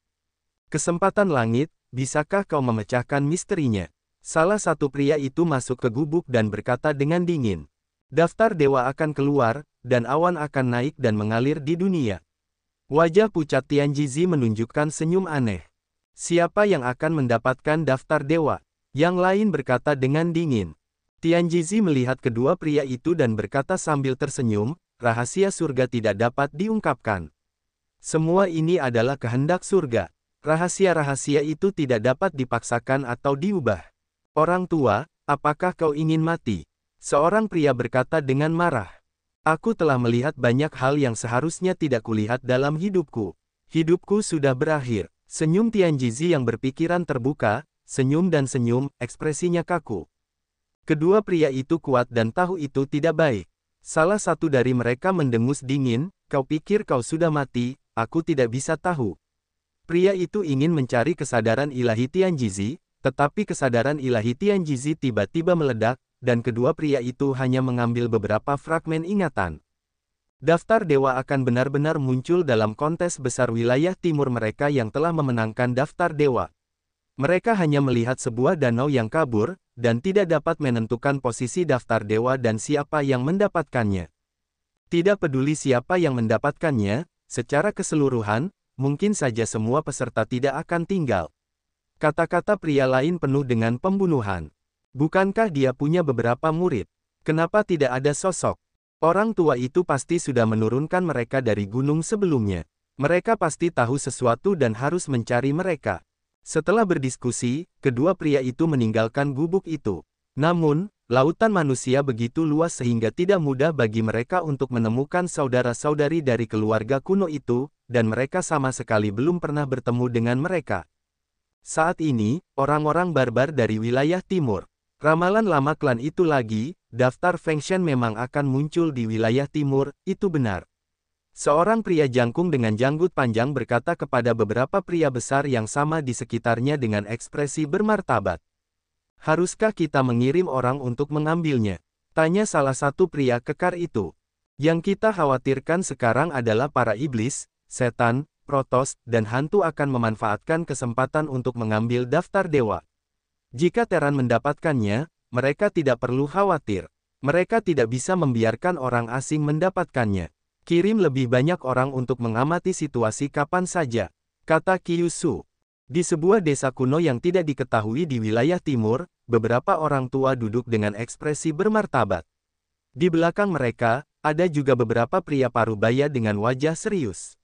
Kesempatan langit, bisakah kau memecahkan misterinya? Salah satu pria itu masuk ke gubuk dan berkata dengan dingin. Daftar dewa akan keluar, dan awan akan naik dan mengalir di dunia. Wajah pucat Tianjizi menunjukkan senyum aneh. Siapa yang akan mendapatkan daftar dewa? Yang lain berkata dengan dingin. Tianjizi melihat kedua pria itu dan berkata sambil tersenyum, rahasia surga tidak dapat diungkapkan. Semua ini adalah kehendak surga. Rahasia-rahasia itu tidak dapat dipaksakan atau diubah. Orang tua, apakah kau ingin mati? Seorang pria berkata dengan marah. Aku telah melihat banyak hal yang seharusnya tidak kulihat dalam hidupku. Hidupku sudah berakhir. Senyum Tianjizi yang berpikiran terbuka, senyum dan senyum, ekspresinya kaku. Kedua pria itu kuat dan tahu itu tidak baik. Salah satu dari mereka mendengus dingin, kau pikir kau sudah mati, aku tidak bisa tahu. Pria itu ingin mencari kesadaran ilahi Tianjizi, tetapi kesadaran ilahi Tianjizi tiba-tiba meledak, dan kedua pria itu hanya mengambil beberapa fragmen ingatan. Daftar dewa akan benar-benar muncul dalam kontes besar wilayah timur mereka yang telah memenangkan daftar dewa. Mereka hanya melihat sebuah danau yang kabur, dan tidak dapat menentukan posisi daftar dewa dan siapa yang mendapatkannya. Tidak peduli siapa yang mendapatkannya, secara keseluruhan, mungkin saja semua peserta tidak akan tinggal. Kata-kata pria lain penuh dengan pembunuhan. Bukankah dia punya beberapa murid? Kenapa tidak ada sosok? Orang tua itu pasti sudah menurunkan mereka dari gunung sebelumnya. Mereka pasti tahu sesuatu dan harus mencari mereka. Setelah berdiskusi, kedua pria itu meninggalkan gubuk itu. Namun, lautan manusia begitu luas sehingga tidak mudah bagi mereka untuk menemukan saudara-saudari dari keluarga kuno itu, dan mereka sama sekali belum pernah bertemu dengan mereka. Saat ini, orang-orang barbar dari wilayah timur. Ramalan lama klan itu lagi, daftar Fengshen memang akan muncul di wilayah timur, itu benar. Seorang pria jangkung dengan janggut panjang berkata kepada beberapa pria besar yang sama di sekitarnya dengan ekspresi bermartabat. Haruskah kita mengirim orang untuk mengambilnya? Tanya salah satu pria kekar itu. Yang kita khawatirkan sekarang adalah para iblis, setan, protos, dan hantu akan memanfaatkan kesempatan untuk mengambil daftar dewa. Jika Teran mendapatkannya, mereka tidak perlu khawatir. Mereka tidak bisa membiarkan orang asing mendapatkannya. Kirim lebih banyak orang untuk mengamati situasi kapan saja, kata Kyushu. Di sebuah desa kuno yang tidak diketahui di wilayah timur, beberapa orang tua duduk dengan ekspresi bermartabat. Di belakang mereka, ada juga beberapa pria parubaya dengan wajah serius.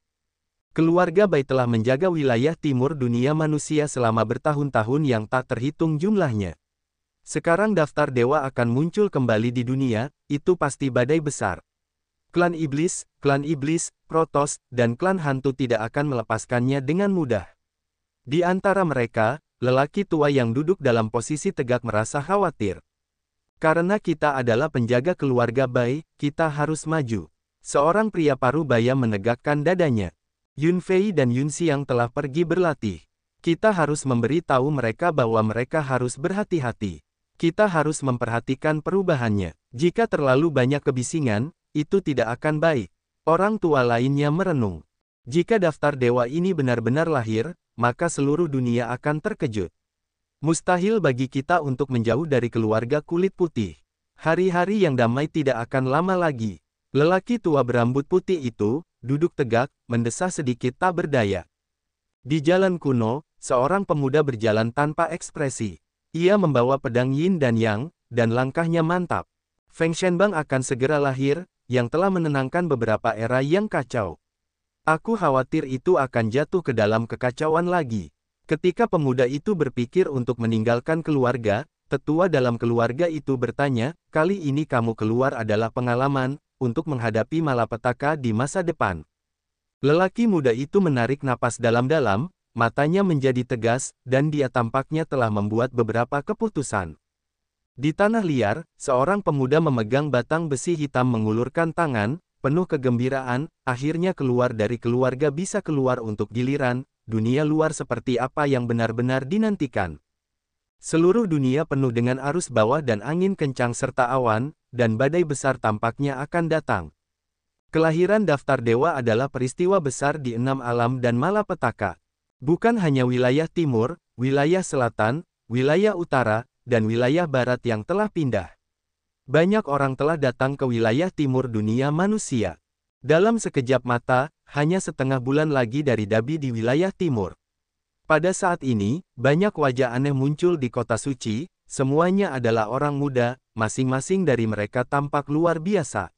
Keluarga Bai telah menjaga wilayah timur dunia manusia selama bertahun-tahun yang tak terhitung jumlahnya. Sekarang daftar dewa akan muncul kembali di dunia, itu pasti badai besar. Klan iblis, protos, dan klan hantu tidak akan melepaskannya dengan mudah. Di antara mereka, lelaki tua yang duduk dalam posisi tegak merasa khawatir. Karena kita adalah penjaga keluarga Bai, kita harus maju. Seorang pria parubaya menegakkan dadanya. Yun Fei dan Yun Xiang telah pergi berlatih. Kita harus memberi tahu mereka bahwa mereka harus berhati-hati. Kita harus memperhatikan perubahannya. Jika terlalu banyak kebisingan, itu tidak akan baik. Orang tua lainnya merenung. Jika daftar dewa ini benar-benar lahir, maka seluruh dunia akan terkejut. Mustahil bagi kita untuk menjauh dari keluarga kulit putih. Hari-hari yang damai tidak akan lama lagi. Lelaki tua berambut putih itu, duduk tegak, mendesah sedikit tak berdaya. Di jalan kuno, seorang pemuda berjalan tanpa ekspresi. Ia membawa pedang yin dan yang, dan langkahnya mantap. Feng Shenbang akan segera lahir, yang telah menenangkan beberapa era yang kacau. Aku khawatir itu akan jatuh ke dalam kekacauan lagi. Ketika pemuda itu berpikir untuk meninggalkan keluarga, tetua dalam keluarga itu bertanya, kali ini kamu keluar adalah pengalaman, untuk menghadapi malapetaka di masa depan. Lelaki muda itu menarik napas dalam-dalam, matanya menjadi tegas, dan dia tampaknya telah membuat beberapa keputusan. Di tanah liar, seorang pemuda memegang batang besi hitam mengulurkan tangan, penuh kegembiraan, akhirnya keluar dari keluarga bisa keluar untuk giliran, dunia luar seperti apa yang benar-benar dinantikan. Seluruh dunia penuh dengan arus bawah dan angin kencang serta awan, dan badai besar tampaknya akan datang. Kelahiran daftar dewa adalah peristiwa besar di 6 alam dan malapetaka. Bukan hanya wilayah timur, wilayah selatan, wilayah utara, dan wilayah barat yang telah pindah. Banyak orang telah datang ke wilayah timur dunia manusia. Dalam sekejap mata, hanya setengah bulan lagi dari Dabi di wilayah timur. Pada saat ini, banyak wajah aneh muncul di kota suci, semuanya adalah orang muda, masing-masing dari mereka tampak luar biasa.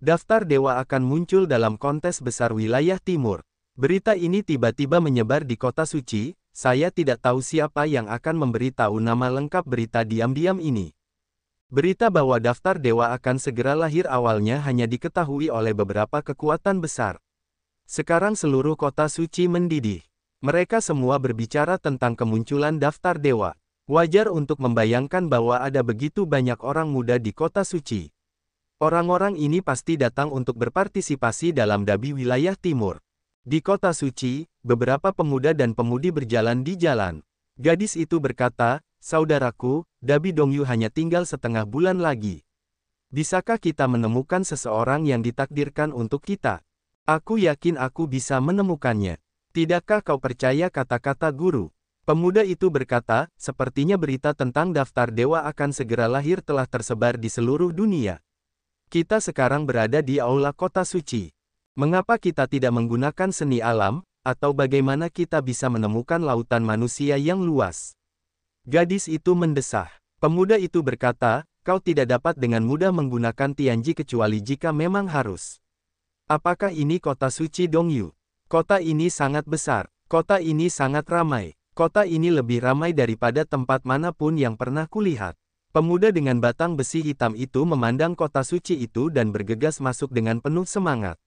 Daftar dewa akan muncul dalam kontes besar wilayah timur. Berita ini tiba-tiba menyebar di kota suci, saya tidak tahu siapa yang akan memberitahu nama lengkap berita diam-diam ini. Berita bahwa daftar dewa akan segera lahir awalnya hanya diketahui oleh beberapa kekuatan besar. Sekarang seluruh kota suci mendidih. Mereka semua berbicara tentang kemunculan daftar dewa. Wajar untuk membayangkan bahwa ada begitu banyak orang muda di kota suci. Orang-orang ini pasti datang untuk berpartisipasi dalam Dabi wilayah timur. Di kota suci, beberapa pemuda dan pemudi berjalan di jalan. Gadis itu berkata, "Saudaraku, Dabi Dongyu hanya tinggal setengah bulan lagi. Bisakah kita menemukan seseorang yang ditakdirkan untuk kita? Aku yakin aku bisa menemukannya. Tidakkah kau percaya kata-kata guru?" Pemuda itu berkata, "Sepertinya berita tentang daftar dewa akan segera lahir telah tersebar di seluruh dunia. Kita sekarang berada di aula kota suci. Mengapa kita tidak menggunakan seni alam, atau bagaimana kita bisa menemukan lautan manusia yang luas?" Gadis itu mendesah. Pemuda itu berkata, "Kau tidak dapat dengan mudah menggunakan Tianji kecuali jika memang harus. Apakah ini kota suci Dongyu? Kota ini sangat besar. Kota ini sangat ramai. Kota ini lebih ramai daripada tempat manapun yang pernah kulihat." Pemuda dengan batang besi hitam itu memandang kota suci itu dan bergegas masuk dengan penuh semangat.